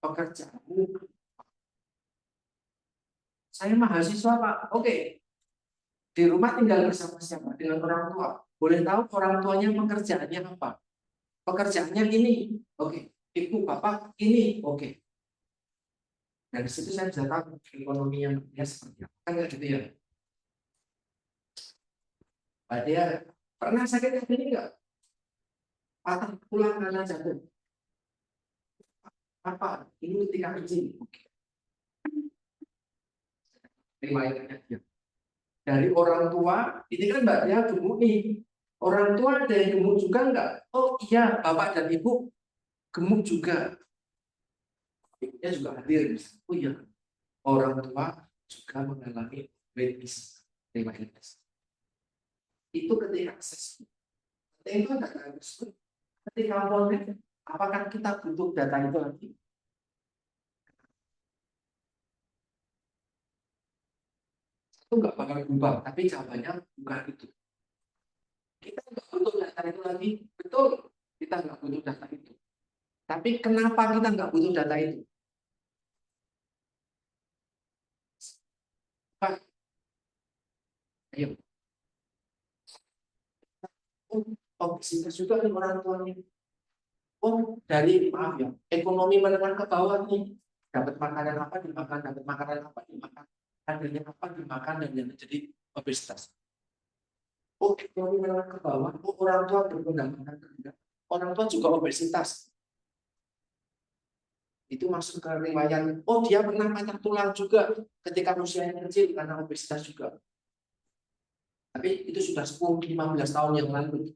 pekerjaanmu? Saya mahasiswa, Pak. Oke. Di rumah tinggal bersama siapa? Dengan orang tua. Boleh tahu orang tuanya pekerjaannya apa? Pekerjaannya ini. Oke. Ibu, Bapak, ini. Oke. Dari situ saya bisa tahu ekonomi yang dia seperti apa. Kan gitu ya. Dia pernah sakit hati ini enggak? Patah pulang karena jatuh. Apa? Ini ketika kecil. Oke. Riwayatnya dia. Dari orang tua, ini kan Mbak Dia gemuk nih. Orang tua ada yang gemuk juga enggak? Oh iya, Bapak dan Ibu gemuk juga. Ibunya juga hadir. Oh iya, orang tua juga mengalami obesitas. Itu ketika akses. Itu enggak harus. Ketika monet, apakah kita butuh data itu lagi? Itu enggak bakal berubah, tapi jawabannya bukan itu. Kita nggak butuh data itu lagi, betul. Kita nggak butuh data itu. Tapi kenapa kita nggak butuh data itu? Pak, ayo. Oh, obesitas juga nih orang tuanya. Oh, dari maaf ya, ekonomi menengah ke bawah nih. Dapat makanan apa dimakan, dapat makanan apa dimakan, harganya apa dimakan dan yang jadi obesitas. Oh, ekonomi menengah ke bawah. Oh, orang tua berpendapatan rendah. Orang tua juga obesitas. Itu masuk ke riwayat. Oh, dia pernah patah tulang juga ketika usianya kecil karena obesitas juga. Tapi itu sudah 10-15 tahun yang lalu.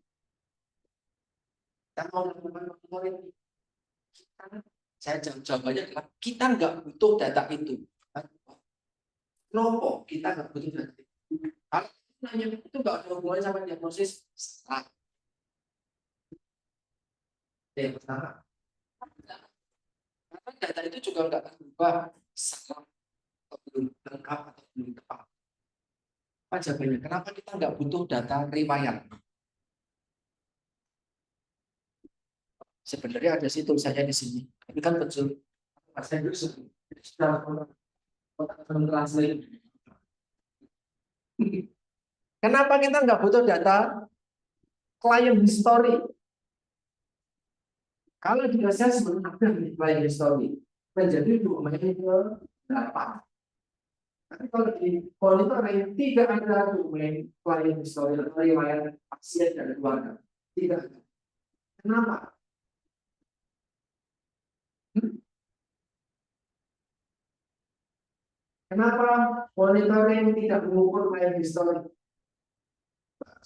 Kita mau melakukan monitoring. Saya jawabannya adalah kita nggak butuh data itu. Kenapa kita nggak butuh data itu? Kalau nanya itu nggak ada hubungannya sama diagnosis. Salah. Yang pertama, karena data itu juga nggak akan berubah salah atau belum lengkap atau belum tepat. Apa jawabannya? Kenapa kita nggak butuh data riwayat? Sebenarnya ada sih tulisannya di sini. Tapi kan betul. Saya sudah translate. Kenapa kita nggak butuh data client history? Kalau di assessment ada di client history, menjadi domain ke 8. Tapi kalau di monitoring tidak ada domain client history atau riwayat pasien dan keluarga. Tidak ada. Kenapa? Kenapa monitoring tidak mengukur client history?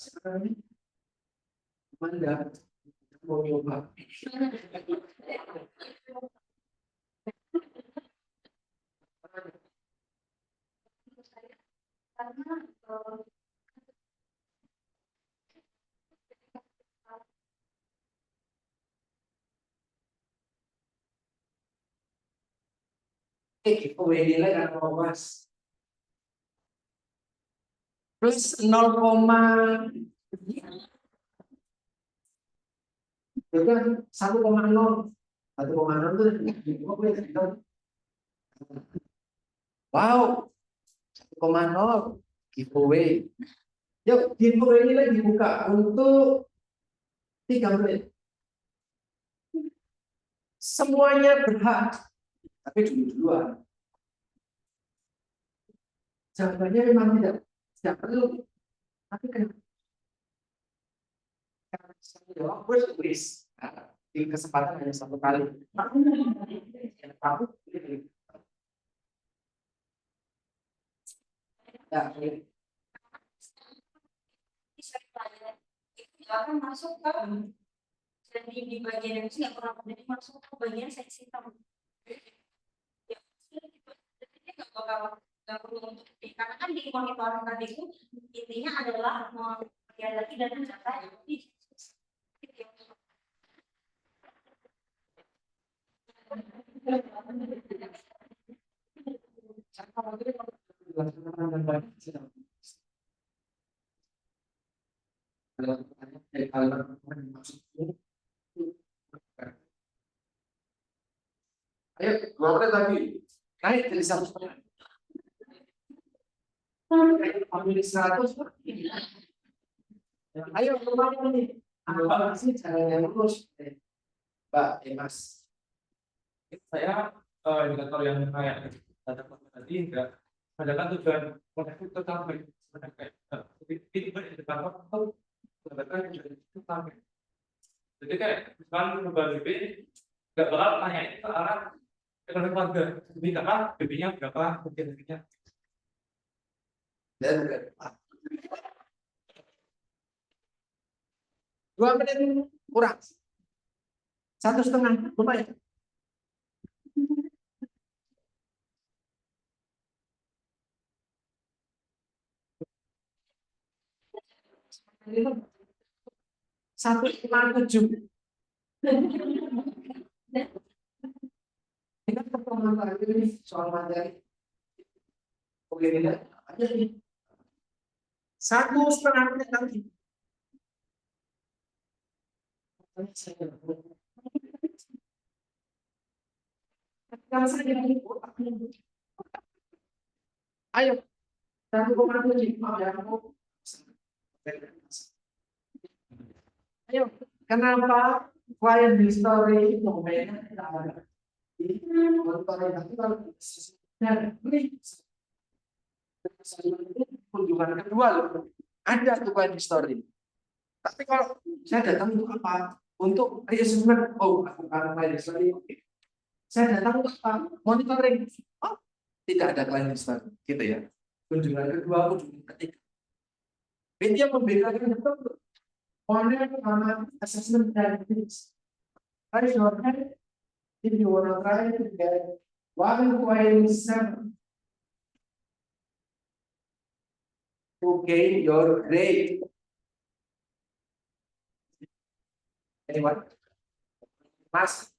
Sekarang ini Anda mau nyoba. Karena Giveaway nilai atau mas plus 0, itu kan 1,0. 1,0 itu wow, 1,0 giveaway. Yuk, giveaway ini lagi dibuka untuk 3 menit. Semuanya berhak, tapi duluan. Jawabannya memang tidak perlu. Tapi kenapa? Karena saya jawab wish. Nah, di kesempatan hanya 1 kali. Aku ya, itu akan masuk ke jadi di bagian yang nggak pernah jadi masuk ke bagian seksi tamu. Ya, jadi nggak bakal nggak perlu untuk karena kan di monitoring tadi itu intinya adalah melihat lagi data yang di ayo, 2 menit lagi. Naik dari 1,5. Ambil 100. Ayo, kemana nih? Apa sih caranya lurus? Mbak, Mas. Saya indikator yang kayak data tadi enggak adalah tujuan koneksi tercapai sebenarnya kayak itu indikator atau data yang sudah sampai. Jadi kayak misalnya perubahan BP nggak bakal tanya itu ke arah ekonomi keluarga. Jadi kakak BP-nya berapa, mungkin BP-nya. Dan 2 menit kurang. 1,5 lumayan. Satu koma 7. Kita pertemuan terakhir ini soal materi. Oke, tidak ada nih. 1,5 menit lagi. Ayo, 1,5 ya. Ayo, kenapa client history domainnya tidak ada? Kunjungan kedua loh. Ada tuh client history. Tapi kalau saya datang untuk apa? Untuk reassessment. Oh, aku karena client history. Saya datang untuk apa? Monitoring. Oh, tidak ada client history, gitu ya. Kunjungan kedua, kunjungan ketiga. Ini yang membedakan betul. Mana sama assessment dan fix. Raise your hand if you want to try to get 1.7 to gain your grade. Anyone? Mas?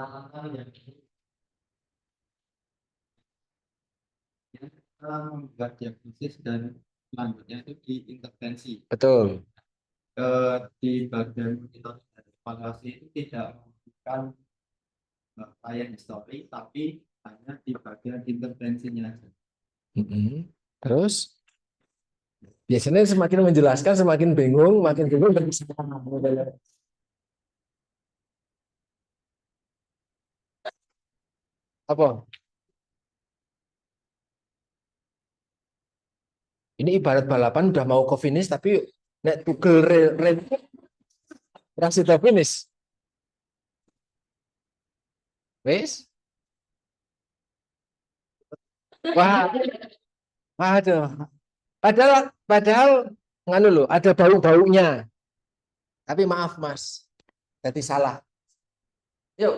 hal-hal yang membuat diagnosis dan selanjutnya itu diintervensi. Betul. Di bagian monitoring dan evaluasi itu tidak membutuhkan client history, tapi hanya di bagian intervensinya. Terus biasanya semakin menjelaskan semakin bingung, makin bingung dan apa? Ini ibarat balapan udah mau ke finish tapi nek Google rasih finish. Wes? Wah, waduh. Padahal nganu loh, ada bau-baunya. Tapi maaf Mas, jadi salah. Yuk,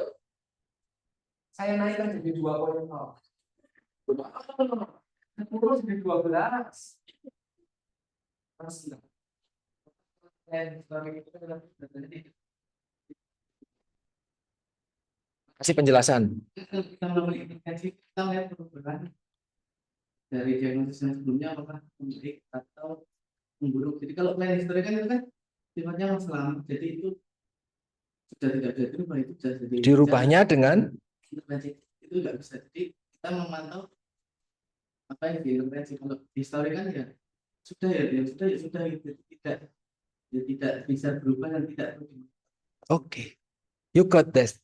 saya naikkan jadi 2.0. Terus jadi 12. Kasih penjelasan. Kalau intervensi kita lihat perubahan dari diagnosis yang sebelumnya apakah membaik atau memburuk. Jadi kalau client history kan itu kan sifatnya masalah, jadi itu sudah tidak bisa dirubah, itu sudah jadi Dirubahnya dengan intervensi itu nggak bisa. Jadi kita memantau apa yang diintervensi. Kalau history kan ya sudah ya sudah gitu. Tidak bisa berubah dan tidak perlu. Oke. You got this.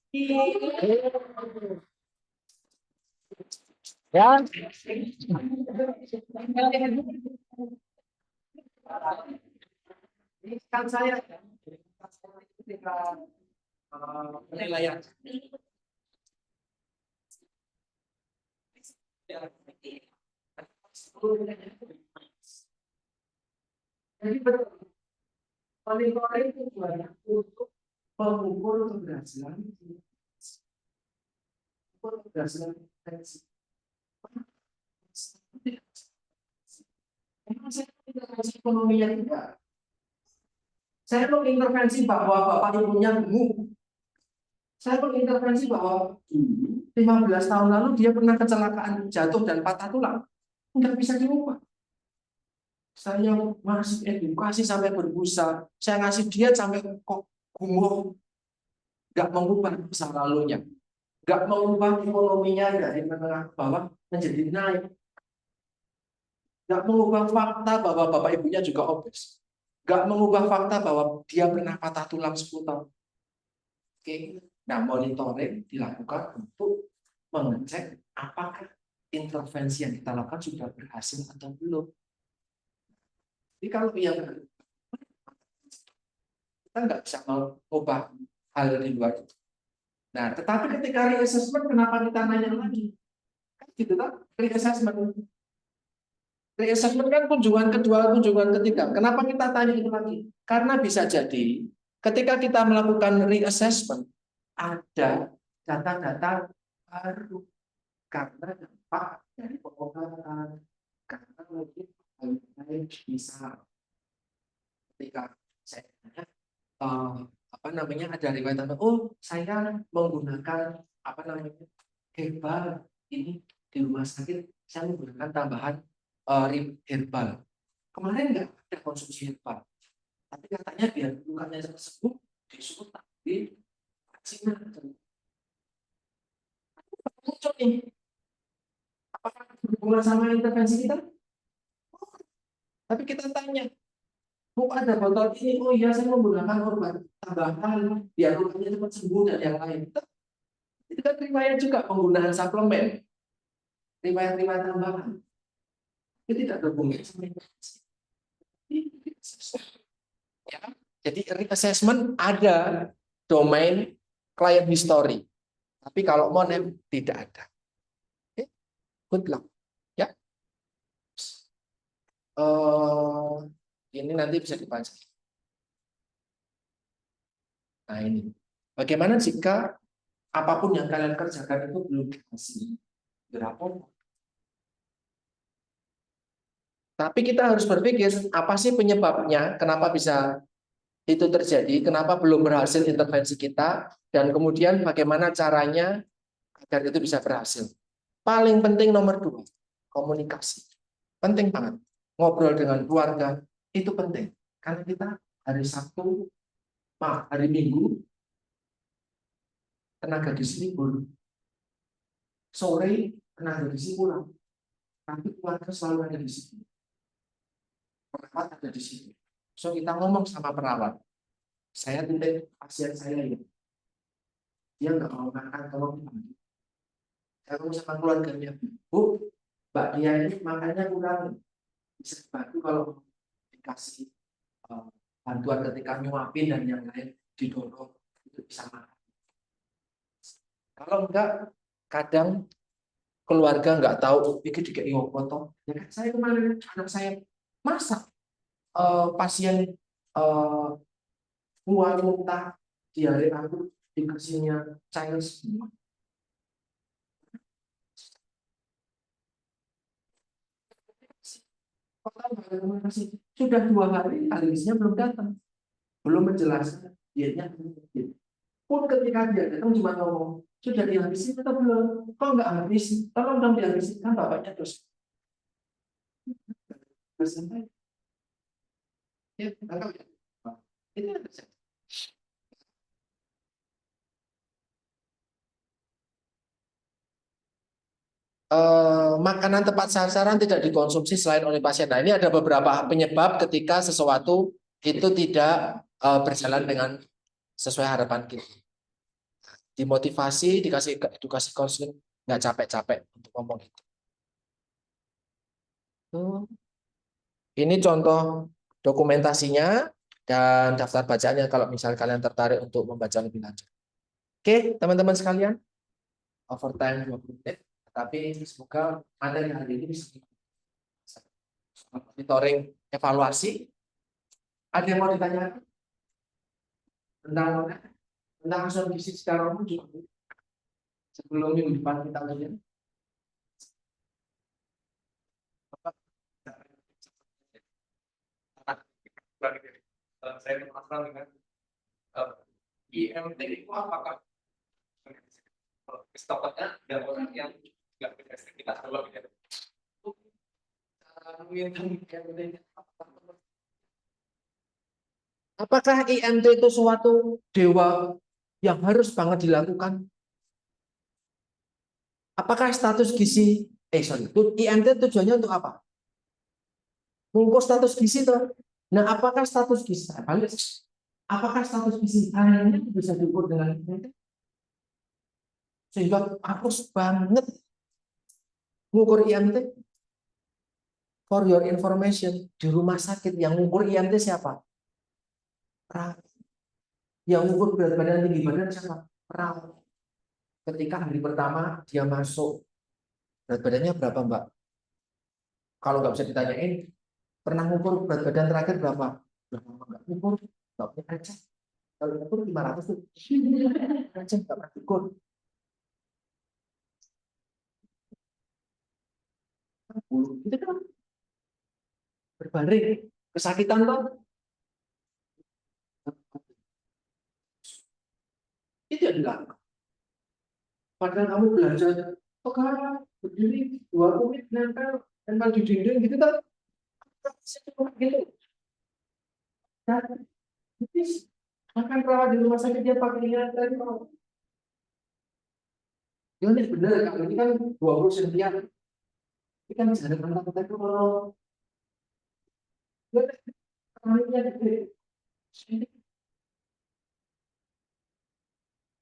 Ya. Ini kan saya ketika penilaian. Jadi betul. Monitoring itu banyak untuk mengukur keberhasilan. Keberhasilan intervensi. Intervensi ekonominya tidak. Saya mengintervensi bahwa bapak ibunya gemuk. Saya mengintervensi bahwa 15 tahun lalu dia pernah kecelakaan jatuh dan patah tulang. Nggak bisa diubah. Saya masih edukasi sampai berbusa. Saya ngasih diet sampai kok gumoh. Nggak mengubah masa lalunya. Nggak mengubah ekonominya dari menengah ke bawah menjadi naik. Nggak mengubah fakta bahwa bapak ibunya juga obes. Nggak mengubah fakta bahwa dia pernah patah tulang 10 tahun. Oke. Nah, monitoring dilakukan untuk mengecek apakah intervensi yang kita lakukan sudah berhasil atau belum. Jadi kalau yang kita nggak bisa mengubah hal di luar itu. Nah, tetapi ketika reassessment, kenapa kita nanya lagi? Kan Gitu kan? Reassessment. Reassessment kan kunjungan kedua, kunjungan ketiga. Kenapa kita tanya itu lagi? Karena bisa jadi ketika kita melakukan reassessment ada data-data baru karena dampak dari pengobatan, karena mungkin bisa ketika saya tanya apa namanya ada riwayat oh saya menggunakan apa namanya herbal ini di rumah sakit saya menggunakan tambahan herbal kemarin nggak ada konsumsi herbal tapi katanya biar lukanya cepat sembuh disuruh tapi vaksinnya muncul nih apakah berhubungan sama intervensi kita? Tapi kita tanya oh ada botol ini, oh iya saya menggunakan obat tambahan biar lukanya cepat sembuh dan yang lain. Itu kan riwayat juga penggunaan suplemen, riwayat-riwayat tambahan. Itu tidak berhubungan sama intervensi. Ya, jadi reassessment ada domain client history, tapi kalau monem tidak ada. Oke, good luck. Ya, ini nanti bisa dibaca. Nah ini, bagaimana jika apapun yang kalian kerjakan itu belum dikasih rapor? Tapi kita harus berpikir apa sih penyebabnya, kenapa bisa itu terjadi, kenapa belum berhasil intervensi kita, dan kemudian bagaimana caranya agar itu bisa berhasil. Paling penting nomor 2, komunikasi. Penting banget. Ngobrol dengan keluarga itu penting. Karena kita hari Sabtu, hari Minggu, tenaga gizi libur. Sore, tenaga gizi pulang. Tapi keluarga selalu ada di sini. Perawat ada di sini. So kita ngomong sama perawat. Saya titip pasien saya ini. Dia nggak mau makan kalau pagi. Saya ngomong sama keluarganya. Bu, Mbak Dia ini makannya kurang. Bisa dibantu kalau dikasih bantuan ketika nyuapin dan yang lain didorong itu bisa makan. Kalau enggak, kadang keluarga nggak tahu pikir dikit foto. Ya kan saya kemarin anak saya masak pasien mual-muntah diare akut dikasihnya cair semua. Sudah 2 hari alergisnya belum datang, belum menjelaskan dietnya. Pun ketika dia datang cuma ngomong sudah dihabisin atau belum? Kok nggak habis? Tolong dong dihabisin kan bapaknya terus. Ya, tahu ya. Itu yang terjadi. Makanan tepat sasaran tidak dikonsumsi selain oleh pasien. Nah, ini ada beberapa penyebab ketika sesuatu itu tidak berjalan dengan sesuai harapan kita. Dimotivasi, dikasih edukasi konseling, nggak capek-capek untuk ngomong itu. Ini contoh dokumentasinya dan daftar bacaannya kalau misal kalian tertarik untuk membaca lebih lanjut. Oke, teman-teman sekalian, overtime 20 menit. Tapi semoga materi hari ini bisa monitoring evaluasi. Ada yang mau ditanya tentang asupan gizi secara umum juga sebelum minggu depan kita ujian? Saya penasaran dengan IMT itu apakah stoknya ada orang yang nggak punya aktivitas kalau gitu. Apakah IMT itu suatu dewa yang harus banget dilakukan? Apakah status gizi IMT tujuannya untuk apa? Mengukur status gizi itu. Nah, apakah status gizi apakah status gizi hanya bisa diukur dengan IMT? Sehingga harus banget mengukur IMT. For your information, di rumah sakit yang mengukur IMT siapa? Perawat. Yang mengukur berat badan tinggi badan siapa? Perawat. Ketika hari pertama dia masuk Berat badannya berapa, Mbak? Kalau nggak bisa ditanyain, pernah ngukur berat badan terakhir berapa? Berapa nggak ngukur? Nggak punya aja. Kalau ngukur 500 tuh. Aja nggak pernah ukur. Itu kan berbaring. Kesakitan tuh. Itu yang dilakukan. Padahal kamu belajar, oh kan, berdiri, 2 menit, nempel di dinding gitu kan. Cuma gitu. Nah, jadi, makan perawat di rumah sakit dia pakai lihat tadi mau. Ya ini benar, kalau ini kan 20 sentian. Ini kan bisa ada kata-kata itu kalau ya, kalinya gede.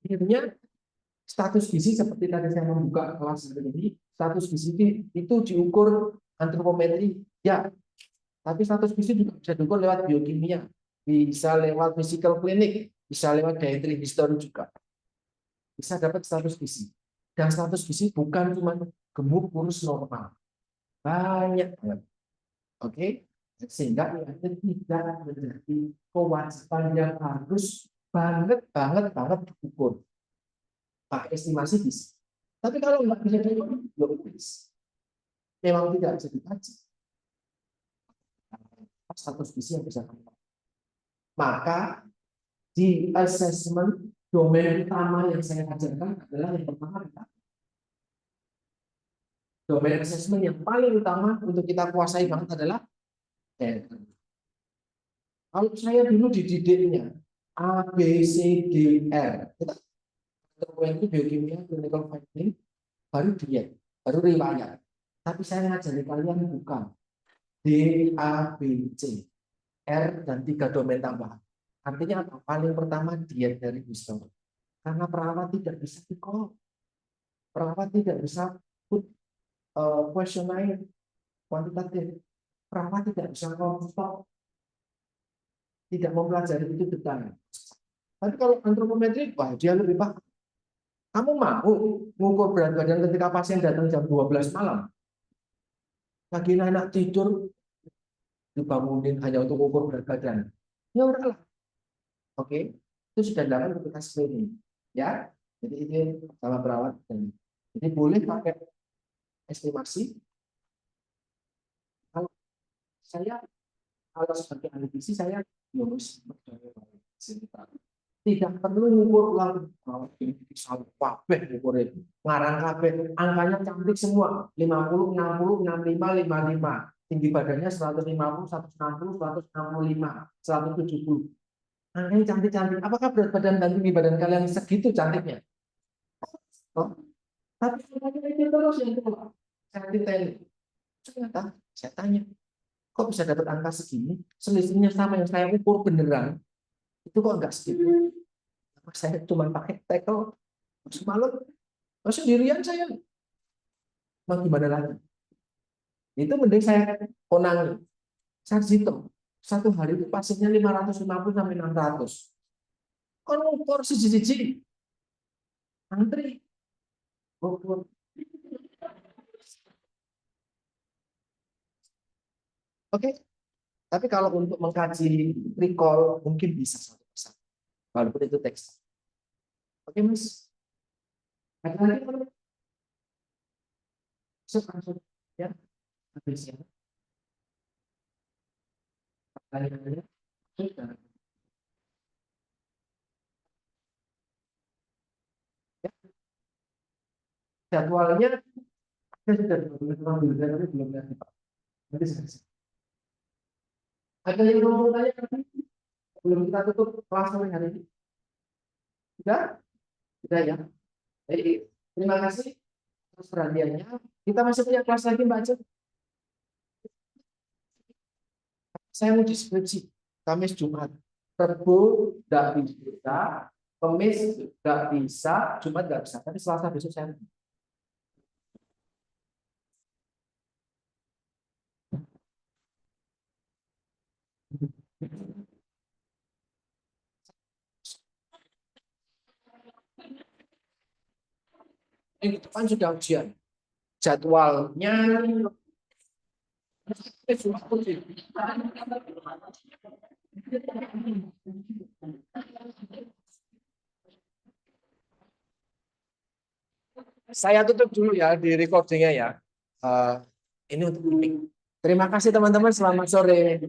Akhirnya status gizi seperti tadi saya membuka kelas ini, status gizi itu diukur antropometri, ya. Tapi status gizi juga bisa diukur lewat biokimia, bisa lewat physical clinic, bisa lewat dietary history juga. Bisa dapat status gizi. Dan status gizi bukan cuma gemuk, kurus, normal. Banyak banget. Oke? Sehingga itu tidak menjadi kewajiban yang harus banget diukur. Pakai estimasi bisa. Tapi kalau nggak bisa diukur, ya bisa. Memang tidak bisa dibaca. Status gizi yang bisa kamu. Maka di assessment domain utama yang saya ajarkan adalah yang pertama, domain assessment yang paling utama untuk kita kuasai banget adalah data. Kalau saya dulu dididiknya A, B, C, D, R, kita itu biokimia, clinical finding, baru diet, baru riwayat. Tapi saya ngajari kalian bukan D, A, B, C, R, dan 3 domain tambahan. Artinya apa? Paling pertama diet dari histori. Karena perawat tidak bisa psikolog. Perawat tidak bisa put questionnaire kuantitatif. Perawat tidak bisa ngomong, tidak mempelajari itu detail. Tapi kalau antropometri, wah dia lebih paham. Kamu mau mengukur berat badan ketika pasien datang jam 12 malam? Lagi anak tidur, dibangunin hanya untuk ukur berat badan. Ya udahlah. Oke, itu sudah dilakukan ketika screening. Ya, jadi ini sama perawat. Jadi boleh pakai estimasi. Kalau saya, kalau sebagai ahli gizi, saya lulus tidak perlu ngukur ulang kabeh ngukur itu ngarang kabeh angkanya cantik semua 50 60 65 55 tinggi badannya 150 160 165 170 angkanya cantik-cantik. Apakah berat badan dan tinggi badan kalian segitu cantiknya? Oh, tapi itu terus yang itu saya detail. Ternyata saya tanya, kok bisa dapat angka segini? Selisihnya sama yang saya ukur beneran. Itu kok enggak segitu? Saya cuma pakai tackle semalam sendirian saya. Mau gimana lagi? Itu mending saya konangi. Sarjito. Satu hari itu pasiennya 550 sampai 600. Kan ukur siji-siji. Antri. Ukur. Oke. Tapi kalau untuk mengkaji recall mungkin bisa satu persatu. Walaupun itu teks. Oke, Mas. Ada lagi teman-teman? Langsung ya. Habis ya. Pertanyaannya sudah. Ya. Jadwalnya saya sudah mengambil tapi belum lihat Pak. Nanti saya. Ada yang mau tanya sebelum kita tutup kelas sore hari ini? Sudah? Sudah ya. Jadi terima kasih atas perhatiannya. Kita masih punya kelas lagi Mbak Aceh. Saya mau deskripsi. Kamis Jumat. Rabu tidak bisa. Kamis tidak bisa. Jumat tidak bisa. Tapi Selasa besok saya. Minggu depan sudah ujian. jadwalnya. Saya tutup dulu ya di recordingnya ya. Ini untuk terima kasih teman-teman, selamat sore.